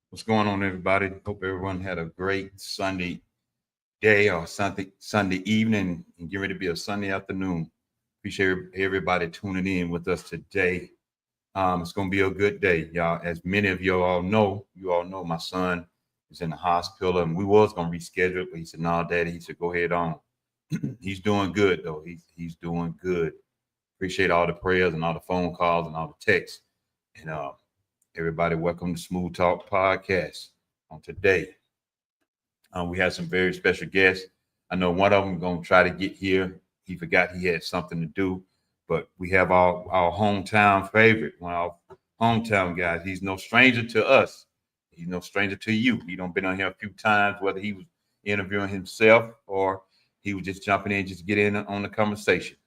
What's going on, everybody? Hope everyone had a great Sunday day or Sunday evening and get ready to be a Sunday afternoon. Appreciate everybody tuning in with us today. It's gonna be a good day, y'all. As many of you all know my son is in the hospital, and we was gonna reschedule it, but he said, "No, Daddy," he said, "Go ahead on." He's doing good though. He's doing good. Appreciate all the prayers and all the phone calls and all the texts. And everybody, welcome to Smooth Talk Podcast. On today, we have some very special guests. I know one of them going to try to get here. He forgot he had something to do, but we have our hometown favorite, one of our hometown guys. He's no stranger to us. He's no stranger to you. He don't been on here a few times, whether he was interviewing himself or he was just jumping in just to get in on the conversation.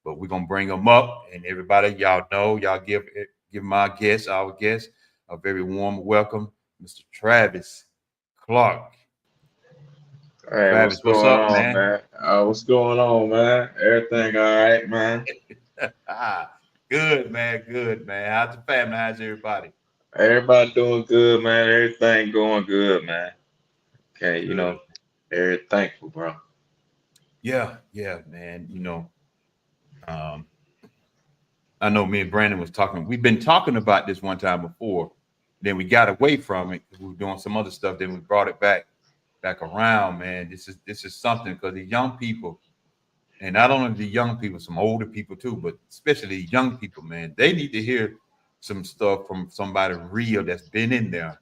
But we're gonna bring him up, and everybody, y'all know, y'all give my guest, our guest, a very warm welcome, Mr. Travis Clark. Hey, what's Travis, what's going up, on, man? man? What's going on, man? Everything all right, man? Good, man. Good, man. How's the family? How's everybody? Everybody doing good, man. Everything going good, man. Okay, Good. very thankful, bro. Yeah, man. Um, I know me and Brandon was talking. We've been talking about this one time before. Then we got away from it because we were doing some other stuff. Then we brought it back around, man. This is something because the young people, and not only the young people, some older people too, but especially the young people, man, they need to hear some stuff from somebody real that's been in there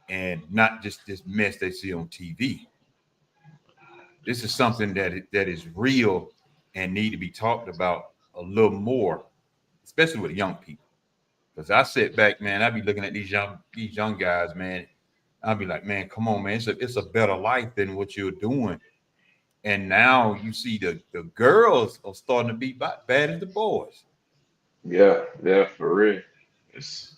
and not just this mess they see on TV. This is something that is real and need to be talked about a little more, especially with young people. Because I sit back, man, I be looking at these young guys, man. I'll be like, man, come on, man, it's a better life than what you're doing. And now you see the girls are starting to be bad as the boys. Yeah, yeah, for real. It's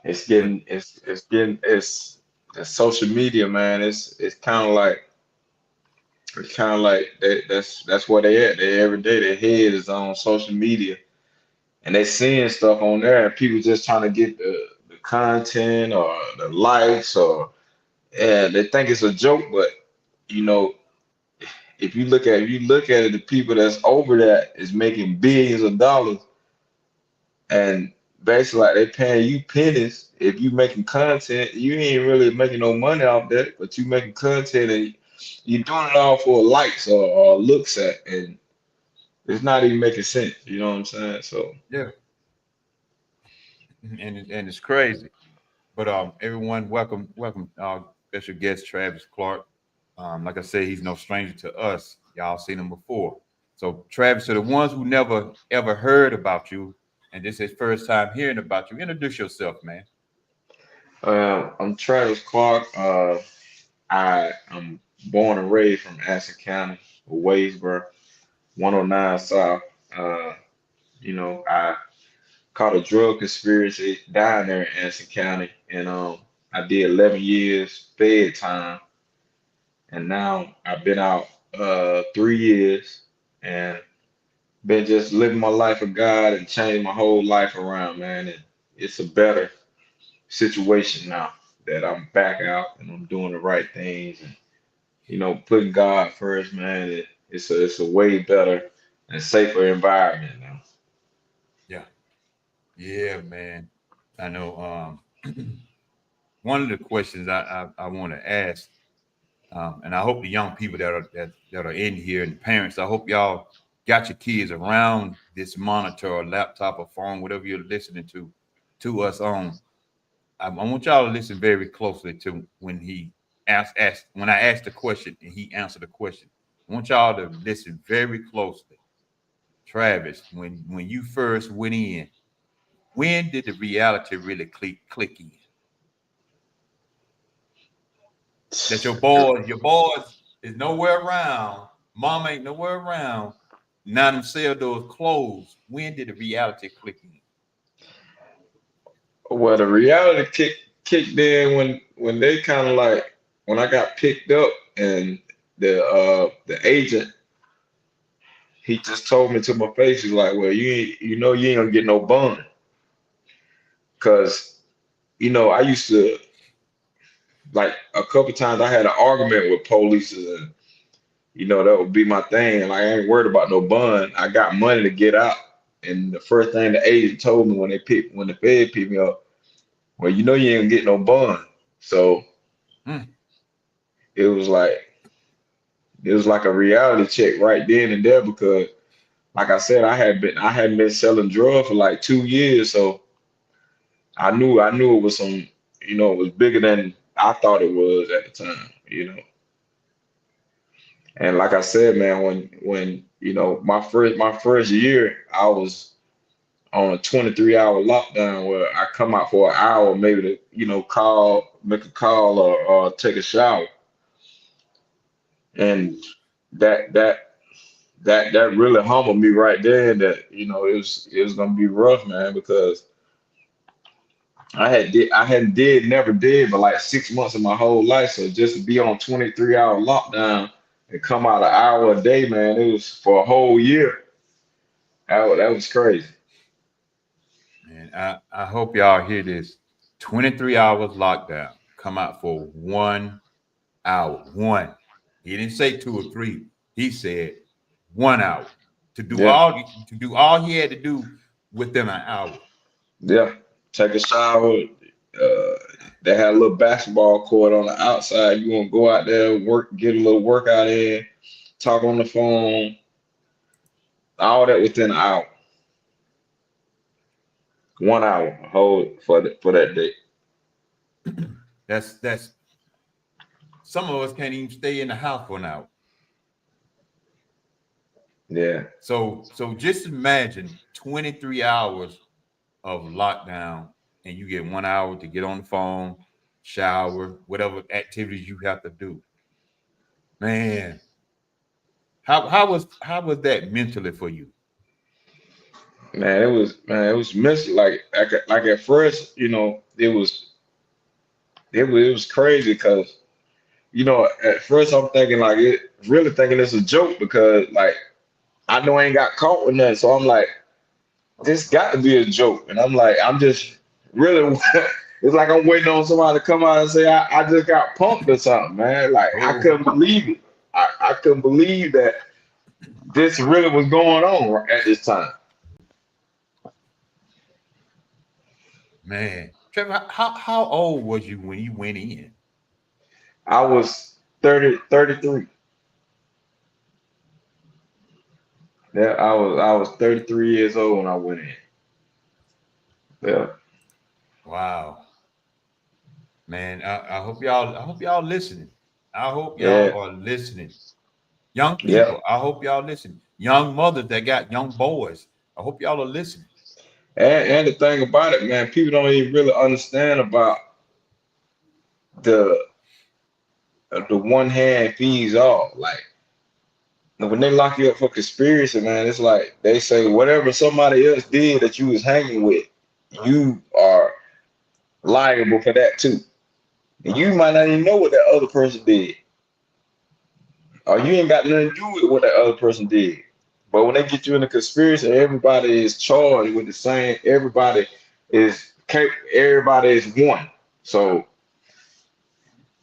it's But getting it's social media, man. It's kind of like that's where they at. They every day their head is on social media and they seeing stuff on there and people just trying to get the content or the likes or yeah, they think it's a joke, but you know, if you look at it, the people that's over that is making billions of dollars, and basically like they paying you pennies if you making content. You ain't really making no money off that, but you making content and you doing it all for likes or looks at, and it's not even making sense. You know what I'm saying? So yeah, and it's crazy. But everyone, welcome our special guest Travis Clark. Like I said, he's no stranger to us. Y'all seen him before. So Travis, to the ones who never ever heard about you, and this is first time hearing about you, introduce yourself, man. I'm Travis Clark. I'm born and raised from Ashen County, Waysboro, 109 South. Uh, I caught a drug conspiracy down there in Anson County, and I did 11 years fed time, and now I've been out 3 years and been just living my life of God and changed my whole life around, man. And it's a better situation now that I'm back out and I'm doing the right things and putting God first, man. It's a way better and safer environment now. Yeah, yeah, man. I know. One of the questions I want to ask, and I hope the young people that are in here and the parents, I hope y'all got your kids around this monitor or laptop or phone, whatever you're listening to us on. I want y'all to listen very closely to when he asked when I asked the question and he answered the question. I want y'all to listen very closely. Travis, when you first went in, when did the reality really click in? That your boys is nowhere around, mom ain't nowhere around. Now them sell those clothes. When did the reality click in? Well, the reality kicked in when they kind of like when I got picked up and the agent he just told me to my face. He's like, well, you ain't gonna get no bond because I used to. like a couple times I had an argument with police, and that would be my thing. Like I ain't worried about no bond. I got money to get out. And the first thing the agent told me when the Fed picked me up, well, you ain't gonna get no bond. So Mm. it was like it was like a reality check right then and there because like I said, I hadn't been selling drugs for like 2 years, so I knew it was it was bigger than I thought it was at the time. And like I said, man, when my first year, I was on a 23-hour lockdown where I come out for an hour maybe to make a call or take a shower, and that really humbled me right there. That it was gonna be rough, man, because never did, but like 6 months of my whole life. So just to be on 23-hour lockdown and come out an hour a day, man, it was for a whole year. That was crazy. Man, I hope y'all hear this. 23 hours lockdown. Come out for 1 hour. One. He didn't say 2 or 3. He said 1 hour Yeah, to do all he had to do within an hour. yeah. Take a shower. Uh, they had a little basketball court on the outside. You want to go out there, work, get a little workout in, talk on the phone, all that within an hour. 1 hour, hold for that day. That's some of us can't even stay in the house for an hour. Yeah, So just imagine 23 hours of lockdown and you get 1 hour to get on the phone, shower, whatever activities you have to do. Man, how was that mentally for you? man, it was messy. Like at first, it was crazy because at first I'm thinking like really thinking it's a joke because like I know I ain't got caught with nothing, so I'm like this got to be a joke, and I'm like I'm just really it's like I'm waiting on somebody to come out and say I just got punked or something, man. Like I Oh couldn't believe it. I couldn't believe that this really was going on at this time. man, Trevor, how old was you when you went in? I was 33. Yeah, I was 33 years old when I went in. Yeah, Wow, man, I hope y'all listening. I hope yeah, y'all are listening. Young yeah. people, I hope y'all listen. Young mothers that got young boys, I hope y'all are listening. And the thing about it, man, people don't even really understand about the the one hand feeds all. Like when they lock you up for conspiracy, man, it's like they say whatever somebody else did that you was hanging with, you are liable for that too. And you might not even know what that other person did, or you ain't got nothing to do with what that other person did. But when they get you in a conspiracy, everybody is charged with the same. Everybody is one. So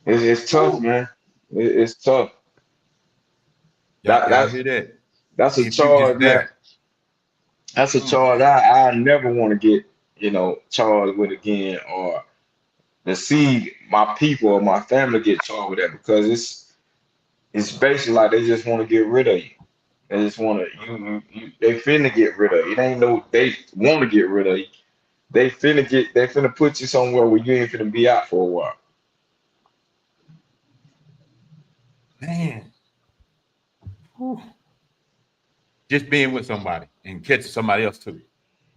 it's tough, Woo. man. It's tough. Y'all, That y'all that's hear that? that's a If you just charge, man. left, That's a mm, charge I never want to get, charged with again, or to see my people or my family get charged with that because it's basically like they just want to get rid of you. They just want to they finna get rid of you. It ain't no they want to get rid of you. They finna put you somewhere where you ain't finna be out for a while. man, whew, just being with somebody and catching somebody else too.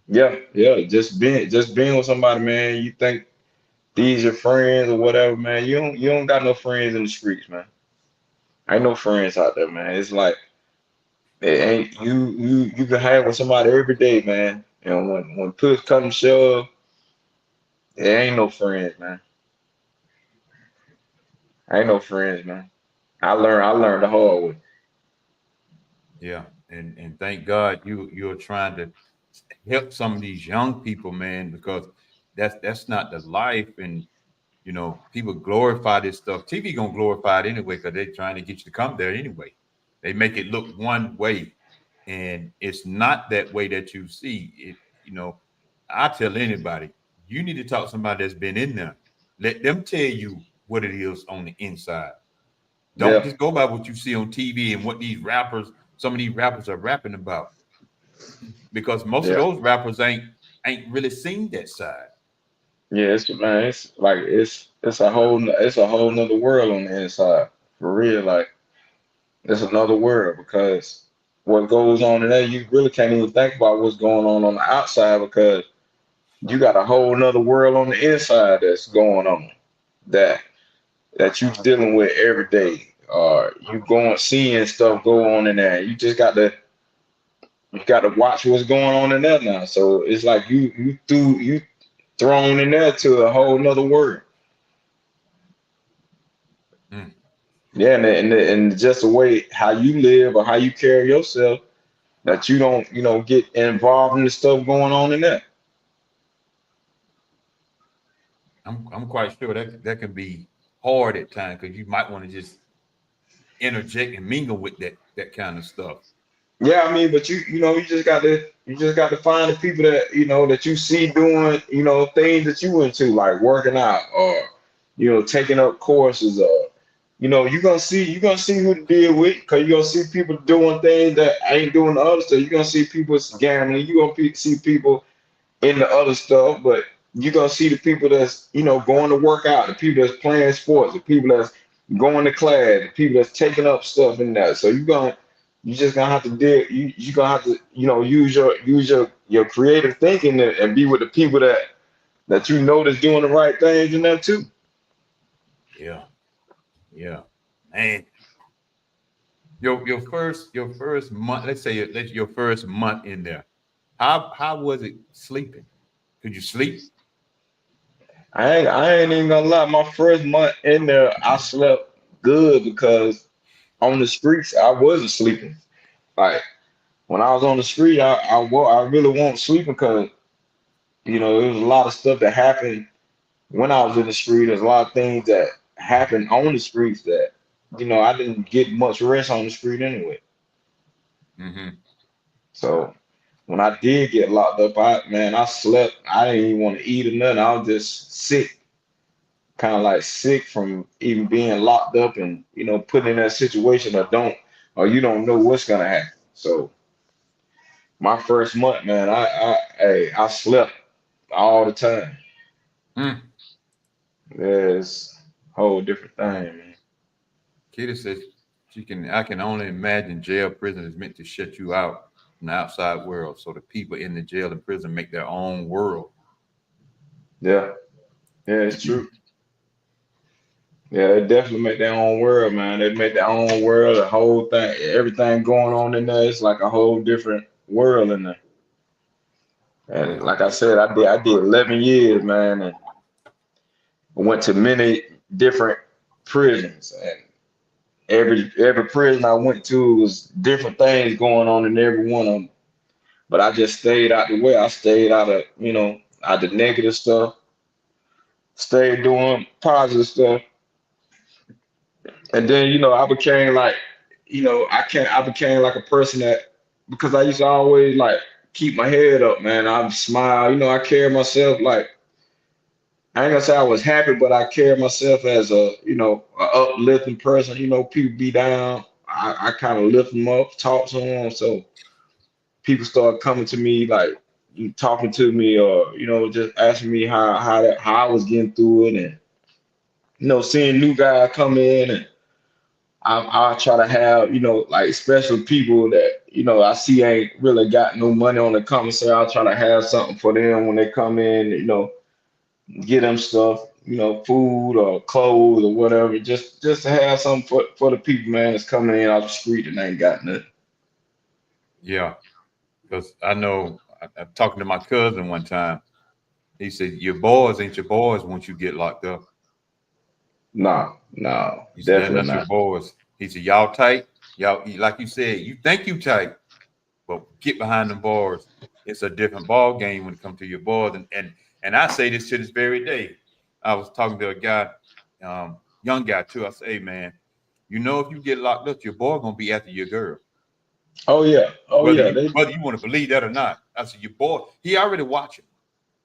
Yeah, yeah. Just being with somebody, man. You think these are friends or whatever, man. You don't got no friends in the streets, man. Ain't no friends out there, man. It's like it ain't you can hang with somebody every day, man. And when push come to shove, there ain't no friends, man. Ain't no friends, man. I learned the hard way. Yeah, and thank God you're trying to help some of these young people, man, because that's not the life. And You know, people glorify this stuff. TV gonna glorify it anyway because they're trying to get you to come there anyway. They make it look one way, and it's not that way that you see it. You know, I tell anybody, you need to talk to somebody that's been in there. Let them tell you what it is on the inside. Don't Yeah, just go by what you see on TV and what some of these rappers are rapping about, because most of yeah, those rappers ain't really seen that side. yeah. It's man, it's like it's a whole nother world on the inside for real. Like it's another world because what goes on in there, you really can't even think about what's going on the outside because you got a whole nother world on the inside that's going on that that you dealing with every day. You going seeing stuff go on in there. You got to watch what's going on in there now. So it's like you thrown in there to a whole nother world. Mm, Yeah, and just the way how you live or how you carry yourself that you don't get involved in the stuff going on in there. I'm quite sure that can be hard at times because you might want to just interject and mingle with that kind of stuff. Yeah, I mean, but you just got to find the people that that you see doing things that you into like working out or taking up courses or you're gonna see who to deal with because you're gonna see people doing things that ain't doing the other stuff. You're gonna see people gambling. You're gonna see people in the other stuff, but you're gonna see the people that's going to work out, the people that's playing sports, the people that's going to class, the people that's taking up stuff in that. So you just gonna have to you gonna have to use your creative thinking and be with the people that that's doing the right things in there too. Yeah, yeah, man. Your first month. Let's say that's your first month in there. How was it sleeping? Could you sleep? I ain't even gonna lie. My first month in there, I slept good because on the streets I wasn't sleeping. Like when I was on the street, I really wasn't sleeping because there was a lot of stuff that happened when I was in the street. There's a lot of things that happened on the streets that I didn't get much rest on the street anyway. Hmm. So when I did get locked up, I slept. I didn't even want to eat or nothing. I was just sick, kind of like sick from even being locked up and put in that situation or you don't know what's gonna happen. So my first month, man, I slept all the time. Mm. Yeah, it's a whole different thing, man. Kitty says I can only imagine jail prison is meant to shut you out from the outside world. So the people in the jail and prison make their own world. Yeah, yeah, it's true. Yeah, they definitely make their own world, man. They make their own world, the whole thing, everything going on in there. It's like a whole different world in there. And Yeah. like I said, I did 11 years, man, and I went to many different prisons, and every prison I went to was different things going on in every one of them. But I just stayed out the way. I stayed out of out the negative stuff. Stayed doing positive stuff, and then I became like I became like a person that because I used to always like keep my head up, man. I smile, I carry myself like I ain't gonna say I was happy, but I carry myself as a uplifting person. People be down, I kind of lift them up, talk to them, so people start coming to me like talking to me or just asking me how I was getting through it and seeing new guys come in and I try to have like special people that I see ain't really got no money on the commissary. I'll try to have something for them when they come in, get them stuff, food or clothes or whatever, just to have something for the people, man, that's coming in off the street and ain't got nothing. Yeah. Because I know I'm talking to my cousin one time. He said, your boys ain't your boys once you get locked up. No, no, He said, they're definitely not your not. boys. He said, y'all tight. Y'all, like you said, you think you tight, but get behind them bars. It's a different ball game when it comes to your boys. And I say this to this very day. I was talking to a guy, young guy too. I said, "Hey man, you know if you get locked up, your boy gonna be after your girl, Oh yeah, oh whether yeah, you whether you want to believe that or not." I said, "Your boy, he already watching.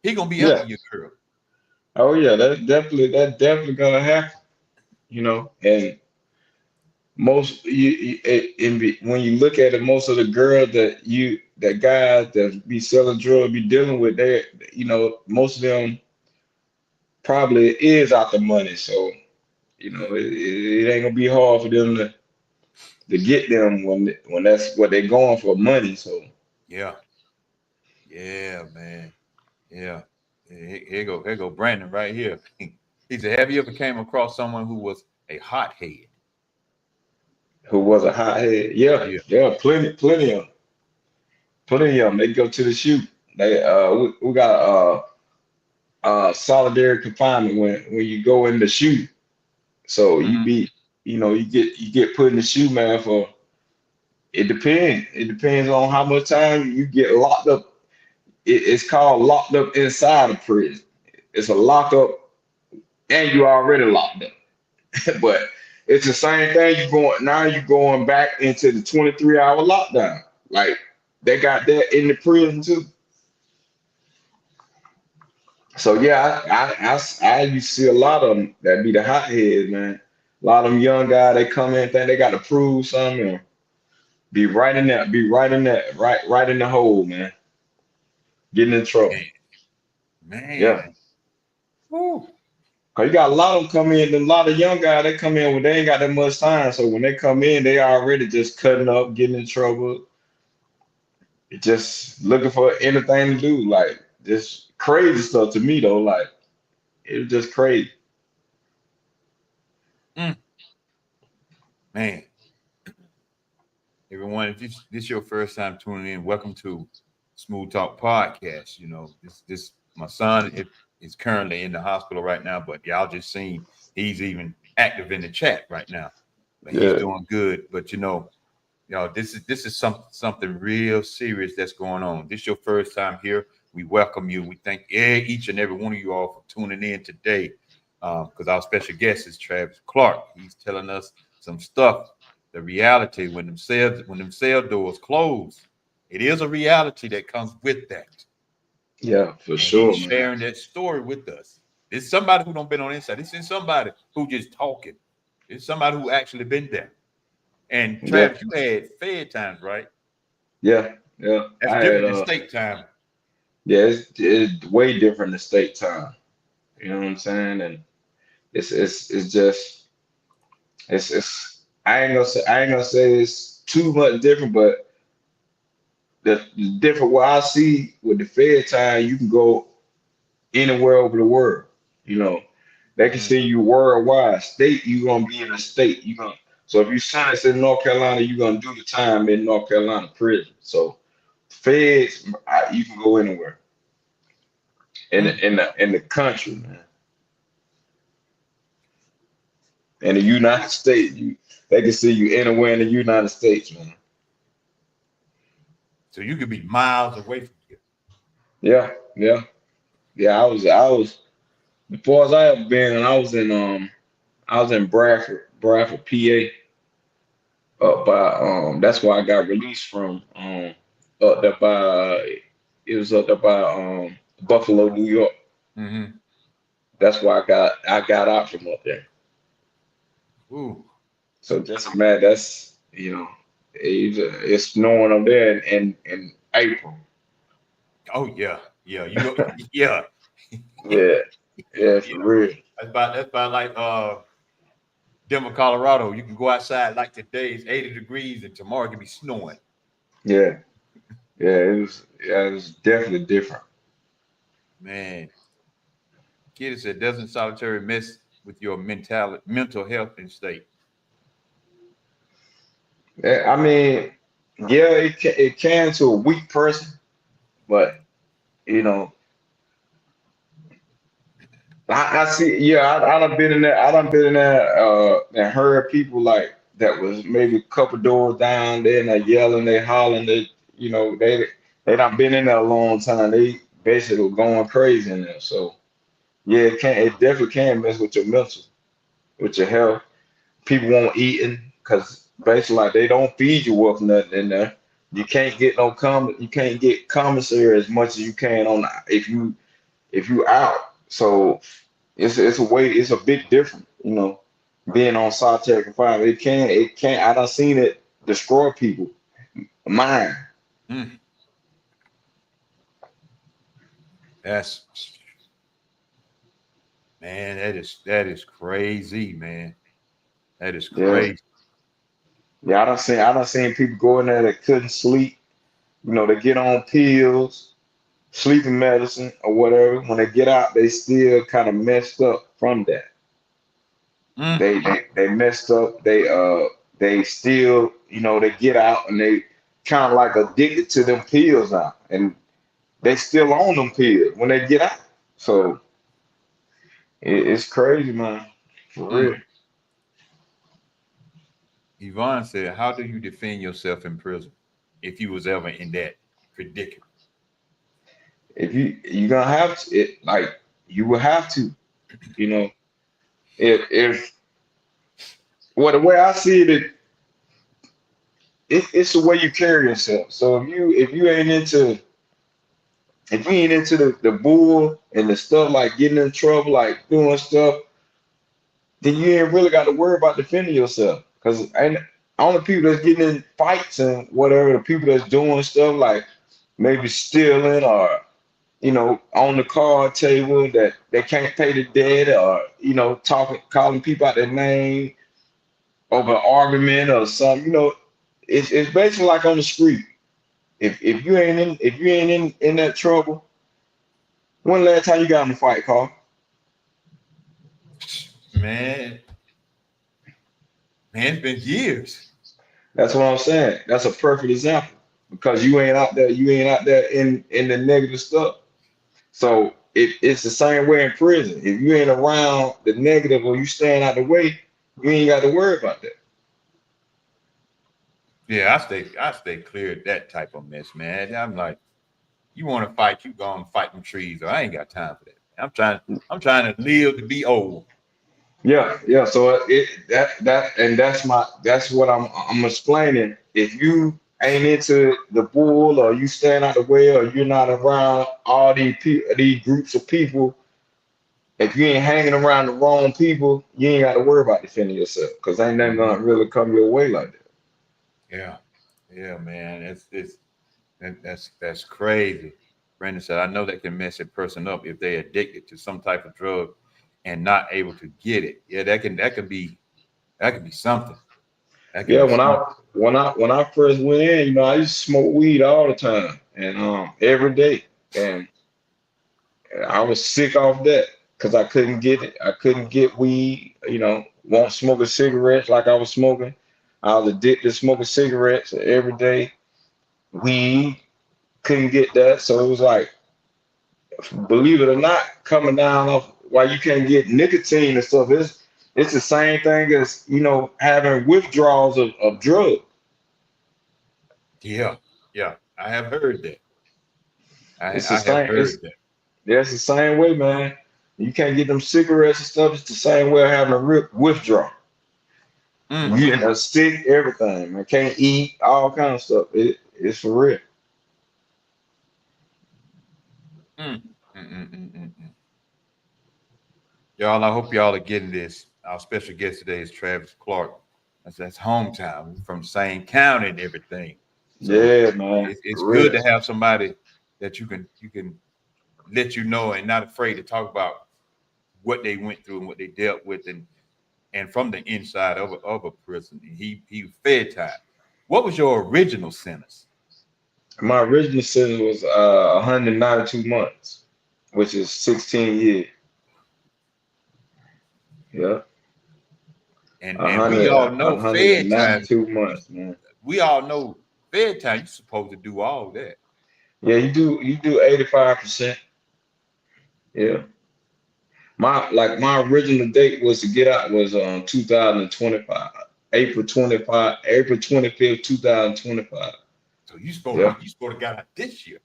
He gonna be after yeah, your girl." oh yeah. That definitely gonna happen. You know, and most when you look at it, most of the girls that guys that be selling drugs be dealing with, they, most of them probably is out the money. So it ain't gonna be hard for them to get them when that's what they're going for, money. So Yeah, yeah, man, yeah. Here go Brandon right here. He said, "Have you ever came across someone who was a hothead?" who was a hothead? Yeah, Yeah. yeah, plenty of them. They go to the shoot. We got solitary confinement when you go in the shoot. So Hmm. you get put in the shoe, man, for it depends. It depends on how much time you get locked up. It's called locked up inside of prison. It's a lockup and you already locked up. But it's the same thing. You're going back into the 23-hour lockdown. Like they got that in the prison too. So yeah, I used to see a lot of them that be the hotheads, man. A lot of them young guys, they come in think they got to prove something. Be right in the hole, man. Getting in trouble. Man, Yeah. man. Woo. Cause you got a lot of them come in, and a lot of young guys they come in when they ain't got that much time. So when they come in, they already just cutting up, getting in trouble, just looking for anything to do. Like just crazy stuff to me though. Like it was just crazy. Mm, man, everyone, if this your first time tuning in, welcome to Smooth Talk Podcast. You know, this my son is currently in the hospital right now, but y'all just seen he's even active in the chat right now. But he's Yeah. doing good. But y'all, this is something real serious that's going on. This your first time here. We welcome you. We thank each and every one of you all for tuning in today. Because our special guest is Travis Clark. He's telling us some stuff, the reality when them cell doors close. It is a reality that comes with that. Yeah, for And he's sure, man. sharing that story with us. It's somebody who don't been on inside. This is somebody who just talking. It's somebody who actually been there. And Yeah, Travis, you had Fed times, right? yeah, yeah. That's I had different than state time. yeah, it's way different than state time. You know what I'm saying? And it's just it's I ain't gonna say it's too much different, but the different what I see with the Fed time, you can go anywhere over the world. You know, they can Mm, send you worldwide. State, you gonna be in a state. You gonna so if you sentence in North Carolina, you're gonna do the time in North Carolina prison. So Feds, you can go anywhere mm. in the country, man. In the United States, they can see you anywhere in the United States, man. So you could be miles away from here. Yeah, yeah, yeah. I was before as I ever been, and I was in Bradford, PA. Up by that's where I got released from. Up there by it was up there by Buffalo, New York. Mm-hmm. That's where I got out from up there. Ooh. So just man, that's it's snowing up there in April. Oh yeah, yeah. Yeah. Yeah, yeah, You for know, real. that's about like Denver, Colorado. You can go outside like today it's 80 degrees and tomorrow it can be snowing. Yeah, yeah, it was definitely different. Man, kid said doesn't solitary mess with your mental health and state. Yeah, I mean, yeah, it can to a weak person, but you know, I see. Yeah, I done been in there. I done been in there and heard people like that was maybe a couple doors down there and they yelling, they hollering, they done been in there a long time. They basically going crazy in there. So Yeah, it definitely can mess with your mental, with your health. People won't eating because basically like they don't feed you with nothing in there. You can't get no you can't get commissary as much as you can on if you out. So it's a bit different, being on solitary confinement. It can I done seen it destroy people. Mind. Mm, that's man, that is crazy, man. That is Yeah. crazy. Yeah, I done seen people go in there that couldn't sleep. They get on pills, sleeping medicine or whatever. When they get out, they still kind of messed up from that. Mm, They messed up. They still, they get out and they kind of like addicted to them pills now, and they still on them pills when they get out. So it's crazy, man, for mm. real. Yvonne said, "How do you defend yourself in prison if you was ever in that predicament?" If you're gonna have to, you will have to, you know, if well, the way I see it's the way you carry yourself. So if you ain't into the bull and the stuff like getting in trouble, like doing stuff, then you ain't really got to worry about defending yourself. Because ain't only people that's getting in fights and whatever, the people that's doing stuff like maybe stealing or on the card table that they can't pay the debt or calling people out their name over an argument or something. It's basically like on the street. If you ain't in that trouble, when last time you got in a fight, Carl? Man, man, it's been years. That's what I'm saying. That's a perfect example because you ain't out there in the negative stuff. So it's the same way in prison. If you ain't around the negative or you staying out the way, you ain't got to worry about that. Yeah, I stay clear of that type of mess, man. I'm like, you want to fight, you go and fight them trees. Or I ain't got time for that. I'm trying to live to be old. Yeah, yeah. So that's what I'm explaining. If you ain't into the bull or you stand out the way or you're not around all these groups of people, if you ain't hanging around the wrong people, you ain't got to worry about defending yourself because ain't nothing Hmm. gonna really come your way like that. Yeah, yeah, man. That's crazy. Brandon said, I know that can mess a person up if they're addicted to some type of drug and not able to get it. Yeah, that can be something. That can Yeah, be when I something. when I when I first went in, I used to smoke weed all the time and every day, and I was sick off that because I couldn't get it. I couldn't get weed. Won't smoke a cigarettes like I was smoking. I was addicted to smoking cigarettes every day. Weed couldn't get that, so it was like, believe it or not, coming down off why you can't get nicotine and stuff. It's the same thing as having withdrawals of drugs. Yeah, yeah. I have heard that. It's the I have same. heard that. It's the same way, man. You can't get them cigarettes and stuff. It's the same way of having a withdrawal. Mm, You end up sick, everything, man. Can't eat, all kind of stuff. It's for real. mm, mm. Y'all, I hope y'all are getting this. Our special guest today is Travis Clark. That's hometown from the same county and everything. So Yeah, man. it's For good real. to have somebody that you can let you know and not afraid to talk about what they went through and what they dealt with and from the inside of a prison. He fed time. What was your original sentence? My original sentence was 192 months, which is 16 years. Yeah. And we all know fed time. 192 months, man. We all know fed time. You're supposed to do all that. Yeah, you do 85%. Yeah. My original date was to get out was 2025. April 25th, 2025. So you supposed Yeah. to you supposed to got out this year.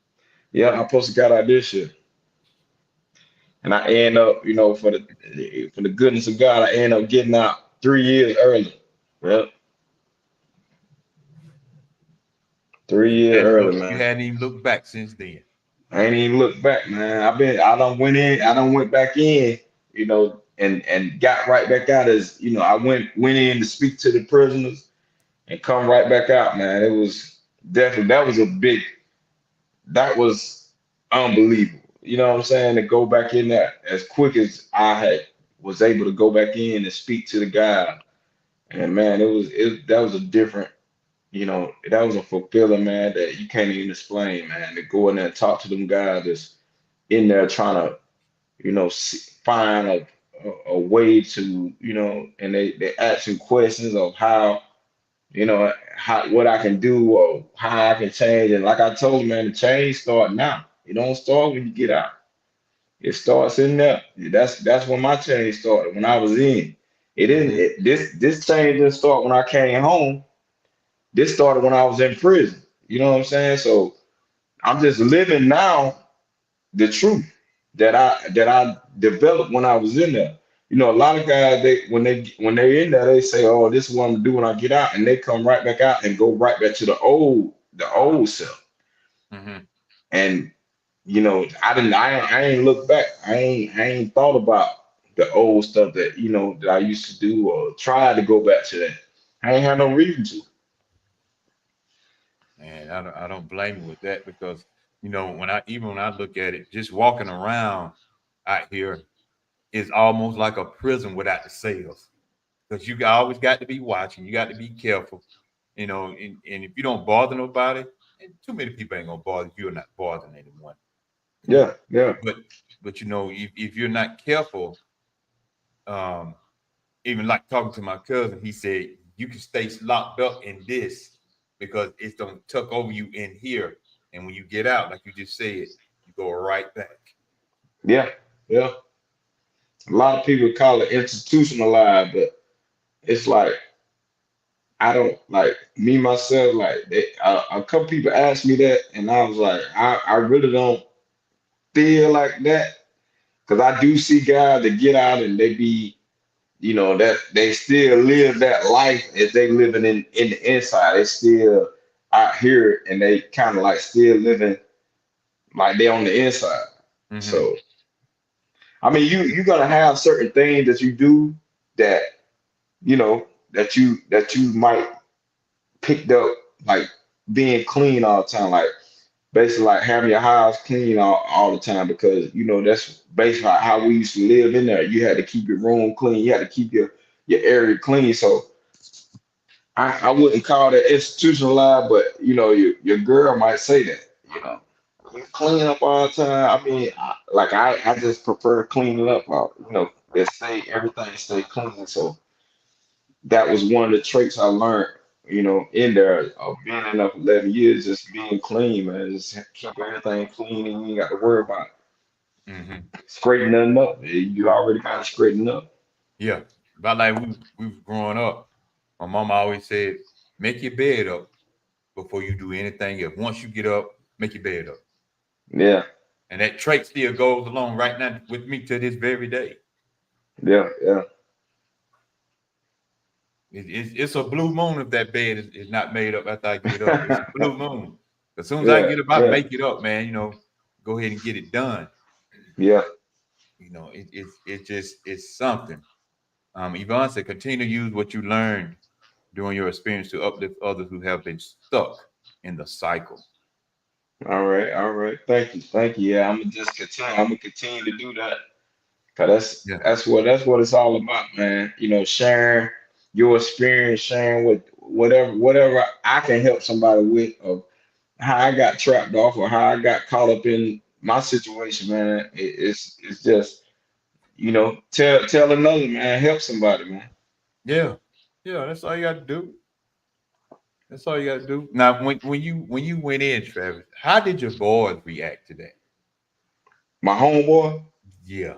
Yeah, I'm supposed to got out this year. and I end up, for the goodness of God, I end up getting out 3 years early. Well, 3 years early, You man. hadn't even looked back since then. I ain't even looked back, man. I done went in, I done went back in, and got right back out as, I went in to speak to the prisoners and come right back out, man. It was definitely that was unbelievable. You know what I'm saying? To go back in there as quick as I was able to go back in and speak to the guy. And man, that was a different, that was a fulfilling, man, that you can't even explain, man. To go in there and talk to them guys that's in there trying to, find a way to, and they ask you questions of how, what I can do or how I can change. And like I told you, man, the change start now. It don't start when you get out. It starts in there. That's when my change started, when I was in. It didn't Hmm. this change didn't start when I came home. This started when I was in prison. You know what I'm saying? So I'm just living now the truth that I developed when I was in there. A lot of guys, when they're in there, they say, "Oh, this is what I'm gonna do when I get out," and they come right back out and go right back to the old self. Hmm. And I ain't look back. I ain't thought about the old stuff that I used to do or try to go back to that. I ain't had no reason to. And I don't blame you with that because when I look at it, just walking around out here is almost like a prison without the cells. Because always got to be watching, you got to be careful, and if you don't bother nobody, and too many people ain't gonna bother you, you're not bothering anyone. Yeah, yeah, But if you're not careful, um, even like talking to my cousin, he said you can stay locked up in this because it's gonna tuck over you in here, and when you get out, like you just said, you go right back. yeah, yeah. A lot of people call it institutionalized, but it's like I don't like me myself. Like a couple people asked me that, and I was like, I really don't feel like that because I do see guys that get out and they be, that they still live that life as they living in the inside. They still out here and they kind of like still living like they on the inside. Mm-hmm. So I mean, you're gonna have certain things that you do that that you might picked up like being clean all the time, like basically like having your house clean all the time because that's basically how we used to live in there. You had to keep your room clean, you had to keep your area clean. So I wouldn't call that institutionalized, but your girl might say that, you know. You clean up all the time. I mean, I just prefer cleaning up, that stay everything stay clean. So that was one of the traits I learned, in there of being in there for 11 years, just being clean, man. Just keep everything clean and you ain't got to worry about Mm-hmm. straightening nothing up. You already got to straighten up. Yeah, but like we was growing up, my mom always said, "Make your bed up before you do anything else. Once you get up, make your bed up." Yeah, And that trait still goes along right now with me to this very day. yeah, yeah, It's a blue moon if that bed is not made up after I get up. It's a blue moon. As soon as I yeah, get up, I yeah, make it up, man. Go ahead and get it done. yeah. It's something. Yvonne said, continue to use what you learned during your experience to uplift others who have been stuck in the cycle. All right, all right. Thank you. Yeah, I'm gonna just continue. I'm gonna continue to do that. Cause that's Yeah. that's what it's all about, man. Sharing your experience, sharing with whatever I can help somebody with, of how I got trapped off or how I got caught up in my situation, man. It's just tell another man, help somebody, man. Yeah. Yeah. That's all you got to do. That's all you got to do. Now, when you went in, Travis, how did your boys react to that? My homeboy. Yeah.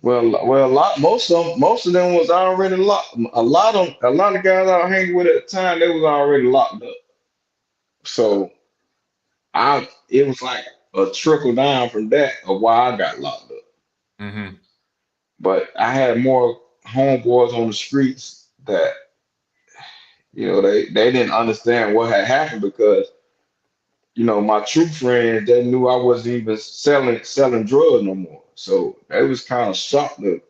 Well, most of them was already locked. A lot of guys I was hanging with at the time, they was already locked up. So it was like a trickle down from that of why I got locked up. Mm-hmm. But I had more homeboys on the streets that, they didn't understand what had happened because, my true friends, they knew I wasn't even selling drugs no more. So they was kind of shocked of,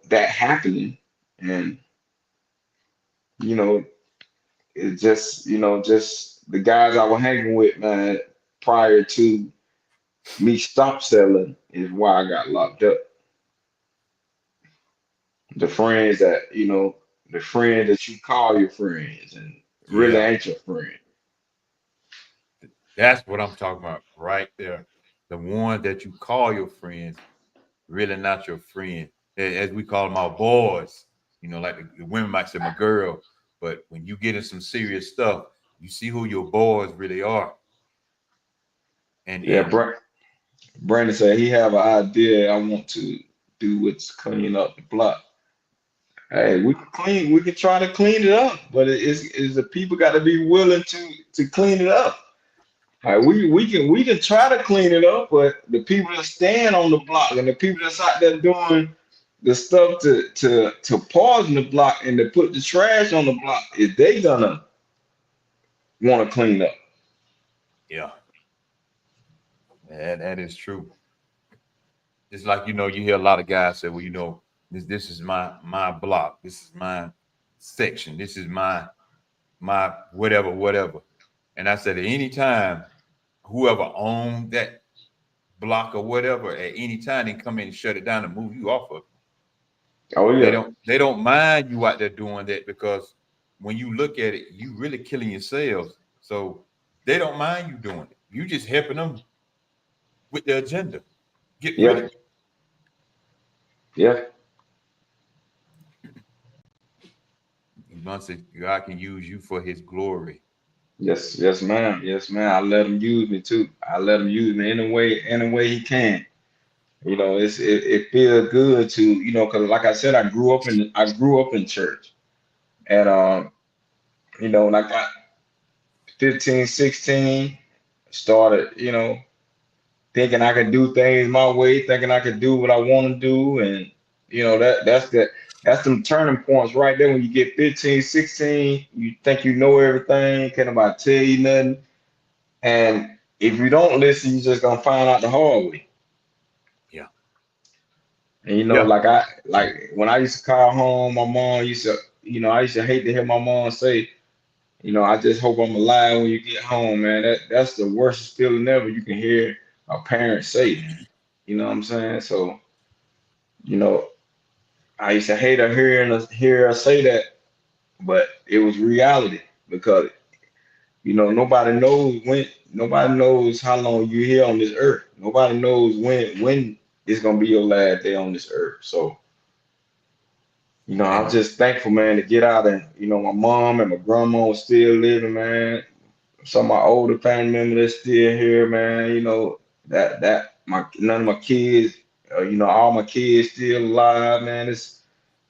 that happening. And, you know, it just the guys I was hanging with, man, prior to me stop selling is why I got locked up. The friends that, the friends that you call your friends and really Yeah, ain't your friend. that's what I'm talking about right there. The one that you call your friends, really not your friend. As we call them our boys, like the women might say my girl, but when you get in some serious stuff, you see who your boys really are. Yeah, And Brandon said he have an idea I want to do with cleaning up the block. Hey, we can try to clean it up, but it's the people got to be willing to clean it up. All right, we can try to clean it up, but the people that stand on the block and the people that's out there doing the stuff to poison the block and to put the trash on the block, is they gonna want to clean up? yeah, that is true. It's like you hear a lot of guys say, "Well, this is my block. This is my section. This is my whatever whatever." And I said, at any time, whoever owned that block or whatever, at any time they come in and shut it down and move you off of it. Oh They yeah, don't mind you out there doing that because when you look at it, you really killing yourselves. So they don't mind you doing it. You just helping them with the agenda. Get rid of yeah, it. yeah. Once God can use you for his glory. Yes, yes, ma'am. Yes, ma'am. I let him use me too. I let him use me any way he can. It feels good to, because like I said, I grew up in church. And when I got 15, 16, started, thinking I could do things my way, thinking I could do what I want to do. And, that's them turning points right there when you get 15, 16, you think you know everything, can't nobody tell you nothing. And if you don't listen, you're just gonna find out the hard way. Yeah. And Yeah. like when I used to call home, my mom used to, I used to hate to hear my mom say, I just hope I'm alive when you get home, man. That's the worst feeling ever you can hear a parent say, man. You know what I'm saying? So, you know, I used to hate hear her say that, but it was reality because nobody knows how long you're here on this earth. Nobody knows when it's gonna be your last day on this earth. So, I'm And just thankful, man, to get out and my mom and my grandma was still living, man. Some of my older family members are still here, man. That my none of my kids, all my kids still alive, man. It's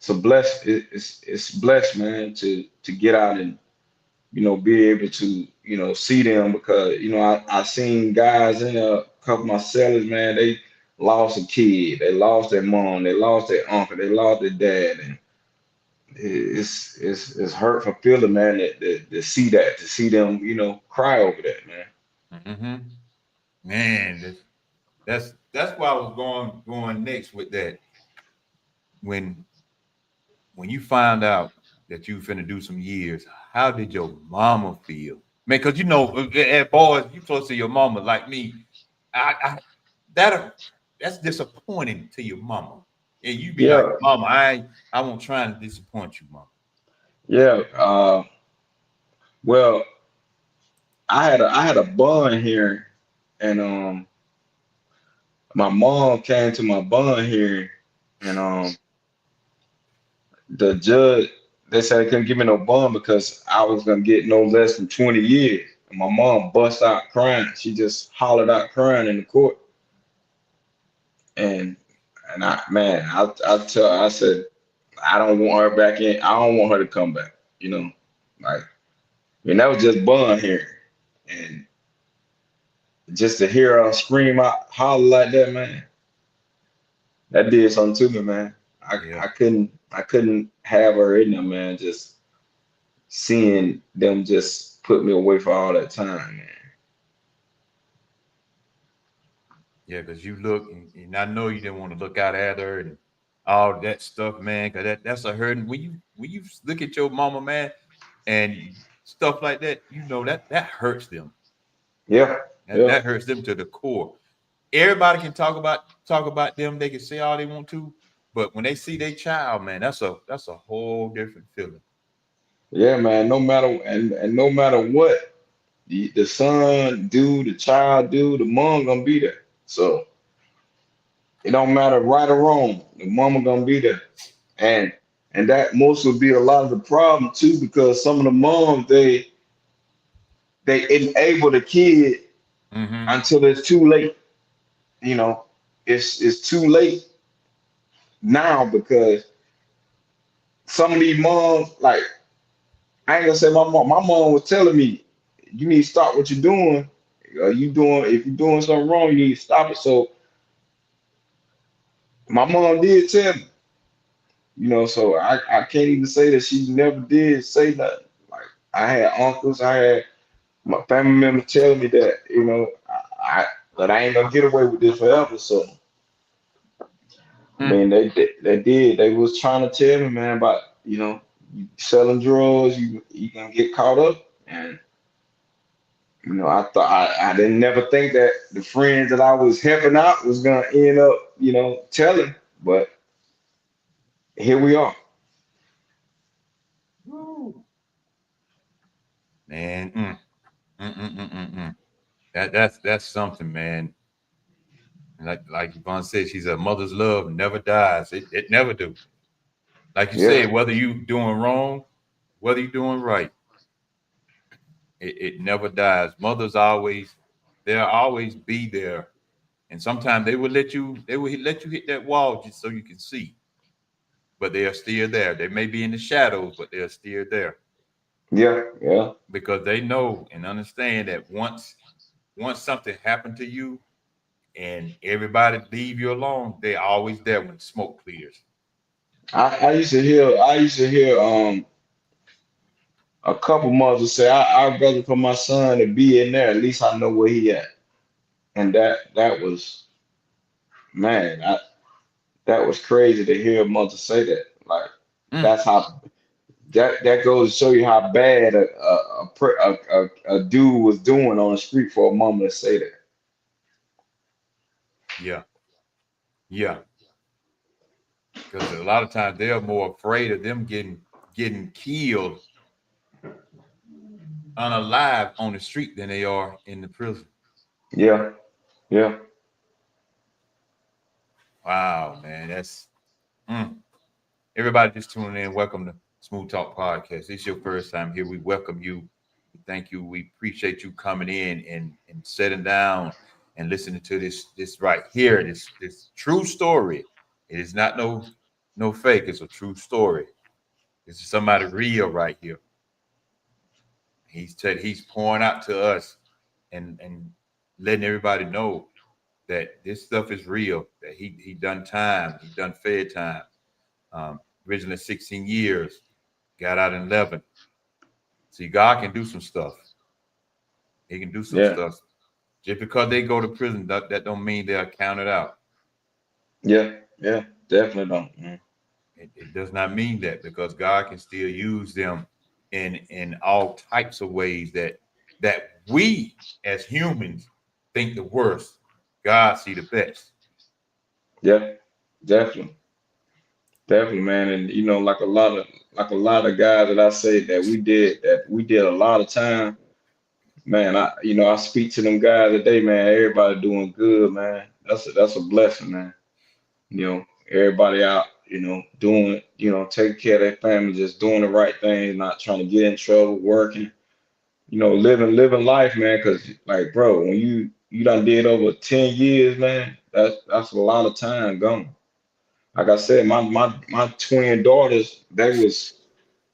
a bless. It's blessed, man, to get out and be able to, see them because, I seen guys in a couple of my sellers, man, they lost a kid, they lost their mom, they lost their uncle, they lost their dad, and it's hurtful feeling, man, to see that, to see them, cry over that, man. hmm man, that's why I was going next with that. When when you find out that you finna do some years, how did your mama feel? Man, because at boys, you close to your mama like me. I that that's disappointing to your mama. And you be like, Yeah, Mama, I won't try to disappoint you, mama. yeah. Well, I had a bond here, and my mom came to my bond here, and the judge, they said they couldn't give me no bond because I was gonna get no less than 20 years. And my mom bust out crying. She just hollered out crying in the court. And I said, I don't want her back in. I don't want her to come back. Like, that was just bond here. And just to hear her scream out, holler like that, man, that did something to me, man. Yeah. I couldn't have her in there, man. Just seeing them just put me away for all that time, man. Yeah, because you look, and I know you didn't want to look out at her and all that stuff, man. Because that's a hurting. When you look at your mama, man, and stuff like that, you know that hurts them. Yeah, That yeah, that hurts them to the core. Everybody can talk about them. They can say all they want to, but when they see their child, man, that's a whole different feeling. yeah, man. No matter and no matter what the son do, the child do, the mom gonna be there. So it don't matter right or wrong. The mama gonna be there, and and that most will be a lot of the problem too, because some of the moms they enable the kid Mm-hmm. until it's too late. You know, it's too late now because some of these moms, like I ain't gonna say my mom. My mom was telling me, you need to stop what you're doing. You doing if you're doing something wrong, you need to stop it. So my mom did tell me, so I can't even say that she never did say nothing. Like I had uncles, I had my family members telling me that, that I ain't gonna get away with this forever. So I Mm. mean, they did. They was trying to tell me, man, about you selling drugs, you gonna get caught up, and I thought I didn't never think that the friends that I was helping out was gonna end up, telling. But here we are. Woo. Man, that's something, man. Like Yvonne said, she's a mother's love never dies. It never do. Like you Yeah, said, whether you doing wrong, whether you doing right, it never dies. Mothers always, they'll always be there. And sometimes they will let you hit that wall just so you can see. But they are still there. They may be in the shadows, but they're still there yeah, yeah, because they know and understand that once something happened to you and everybody leave you alone, they're always there when smoke clears. I used to hear a couple mothers say, I'd rather for my son to be in there. At least I know where he at. And that was, man, that was crazy to hear a mother say that. Like Mm, that's how that goes to show you how bad a dude was doing on the street for a mama to say that. yeah, yeah. Because a lot of times they're more afraid of them getting killed unalive on the street than they are in the prison. Yeah, yeah, Wow, man, that's mm. Everybody just tuning in. Welcome to Smooth Talk Podcast. It's your first time here. We welcome you. We thank you. We appreciate you coming in and sitting down and listening to this right here. This true story. It is not no fake. It's a true story. This is somebody real right here. He's pouring out to us and letting everybody know that this stuff is real. That he done time. He done fed time. Originally 16 years, got out in 11. See, God can do some stuff. He can do some yeah, stuff. Just because they go to prison, that don't mean they're counted out. yeah, yeah. Definitely don't. Man. It does not mean that because God can still use them in all types of ways that we as humans think the worst. God see the best. Yeah, definitely, definitely, man. And like a lot of guys that I say that we did a lot of time. Man, I speak to them guys today, man. Everybody doing good, man. That's a blessing, man. Everybody out, doing, taking care of their family, just doing the right thing, not trying to get in trouble, working, living life, man. Cause like, bro, when you done did over 10 years, man, that's a lot of time gone. Like I said, my twin daughters, they was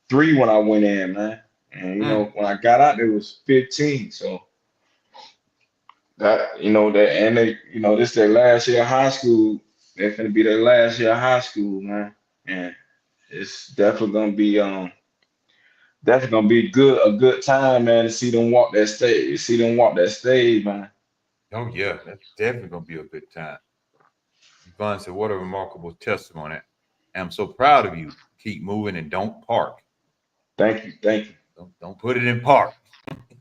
3 when I went in, man. And Mm, when I got out, there was 15. So That that and they this their last year of high school. They're gonna be their last year of high school, man. And it's definitely gonna be a good time, man, to see them walk that stage, man. Oh yeah, that's definitely gonna be a good time. Yvonne said, "What a remarkable testimony! I'm so proud of you. Keep moving and don't park. Thank you. Don't put it in park."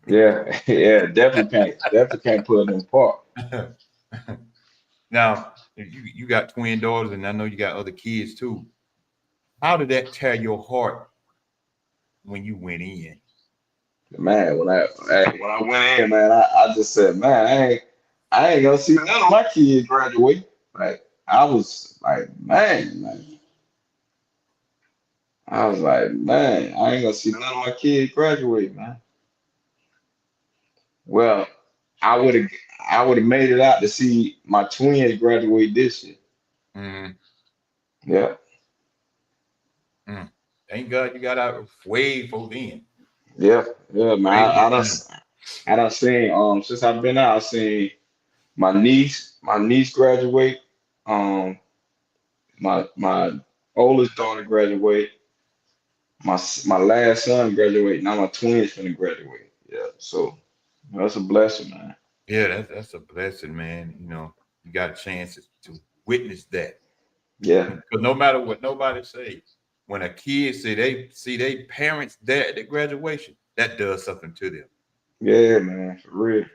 Yeah, yeah, definitely can't put it in park. Now, you got twin daughters, and I know you got other kids too. How did that tear your heart when you went in? Man, when I went in, man, I just said, man, I ain't gonna see none of my kids graduate. Like I was like, I was like, man, I ain't gonna see none of my kids graduate, man. Well, I would have I would have made it out to see my twins graduate this year. Mm, Yeah, mm. Thank God you got out way before then. yeah, yeah, man. Way before then. I done seen since I've been out, I seen my niece graduate, um my oldest daughter graduate, my last son graduate, now my twins finna graduate. Yeah, so that's a blessing, man. Yeah, that's a blessing, man. You got a chance to witness that. Yeah, Because no matter what nobody say, when a kid say they see their parents there at the graduation, that does something to them. yeah, man, for real.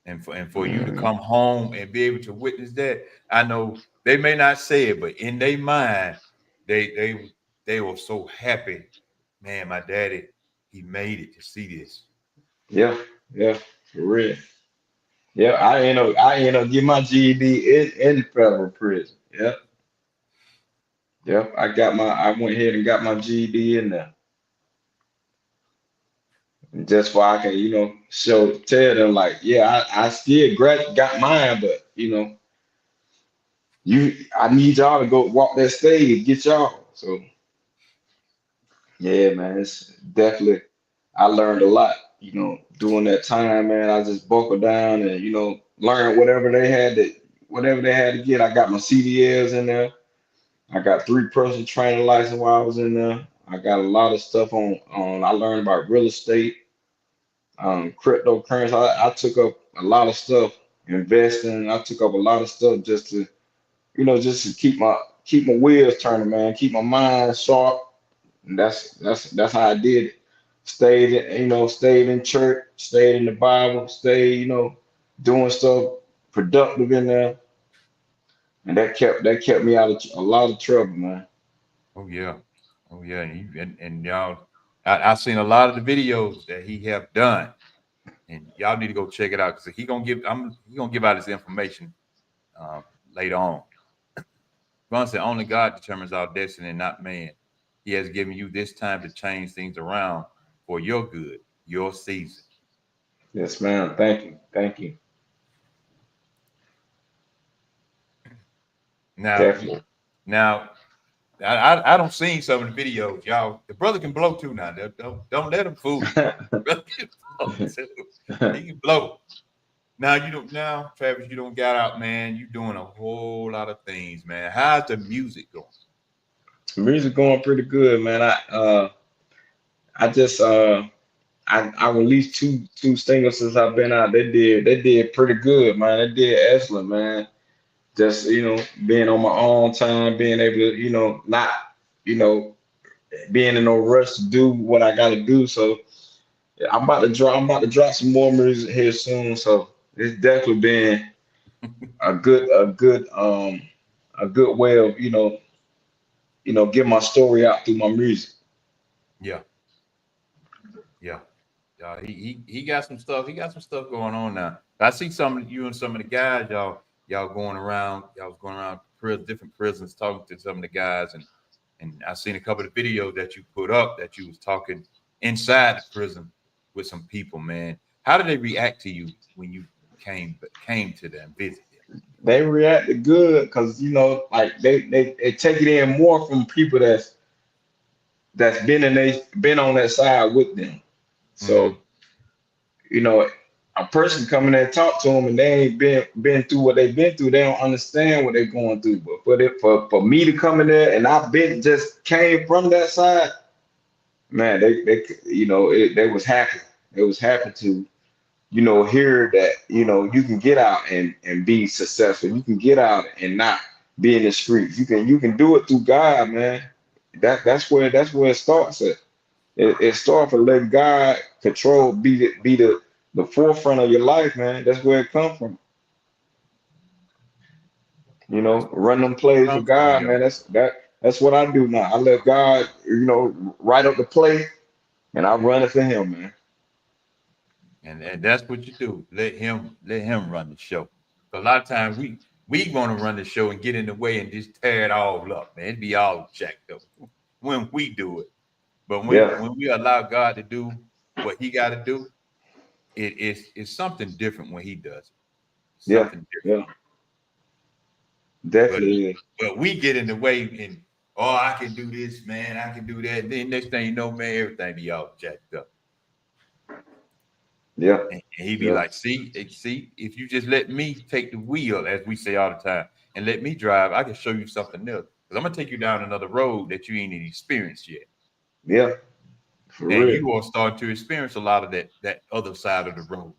And for you to Mhm. come home and be able to witness that, I know they may not say it, but in their mind, they were so happy. Man, my daddy, he made it to see this. Yeah, yeah, for real. Yeah, I end up getting my GED in federal prison. Yep, yep. I went ahead and got my GED in there. And just so I can, tell them like, yeah, I still got mine, but I need y'all to go walk that stage, get y'all. So yeah, man, it's definitely I learned a lot, during that time, man. I just buckled down and, learned whatever they had to get. I got my CDLs in there. I got 3 personal training license while I was in there. I got a lot of stuff on I learned about real estate, cryptocurrency. I took up a lot of stuff, investing. I took up a lot of stuff just to keep my wheels turning, man, keep my mind sharp. And that's how I did it. Stayed in church, stayed in the Bible, stayed, doing stuff productive in there. And that kept me out of a lot of trouble, man. Oh yeah, oh yeah, and y'all, I've seen a lot of the videos that he have done, and y'all need to go check it out because he gonna give out his information uh, later on. Ron said, "Only God determines our destiny, not man. He has given you this time to change things around for your good, your season." Yes, ma'am. Thank you. Thank you. Now, Definitely. now, I don't seen some of the videos, y'all. The brother can blow too. Now, don't let him fool you. Brother can blow too. He can blow. Now you don't. Now, Travis, you don't got out, man. You doing a whole lot of things, man. How's the music going? Music going pretty good, man. I just I released two singles since I've been out. They did pretty good, man. They did excellent, man. Just being on my own time, being able to not you know being in no rush to do what I got to do. So yeah, I'm about to drop some more music here soon. So it's definitely been a good way of get my story out through my music. Yeah, yeah. He got some stuff. He got some stuff going on now. I see some of you and some of the guys, y'all going around. Y'all was going around different prisons talking to some of the guys, and I seen a couple of videos that you put up that you was talking inside the prison with some people. Man, how did they react to you when you came to them visit them? They reacted good because like they take it in more from people that's been on that side with them. So Mm-hmm. you know a person coming there and talk to them and they ain't been through what they've been through, they don't understand what they're going through. But for me to come in there and I've been just came from that side, man, they they was happy. They was happy to hear that you can get out and be successful. You can get out and not be in the streets. You can do it through God, man. That's where it starts at. It starts with letting God control, be the forefront of your life, man. That's where it comes from. That's Run them where it plays for comes from, God, yo. man. That's what I do now. I let God, write up the play, and I run it for Him, man. And that's what you do. Let him run the show. A lot of times we want to run the show and get in the way and just tear it all up, man. It be all jacked up when we do it. But when Yeah, when we allow God to do what He got to do, it's something different when He does it. yeah, Something different. yeah. But Definitely. but we get in the way and oh, I can do this, man. I can do that. And then next thing you know, man, everything be all jacked up. Yeah, And he be yeah, like, see, if you just let me take the wheel, as we say all the time, and let me drive, I can show you something else. Because I'm gonna take you down another road that you ain't even experienced yet. yeah. For And real. you will start to experience a lot of that other side of the road.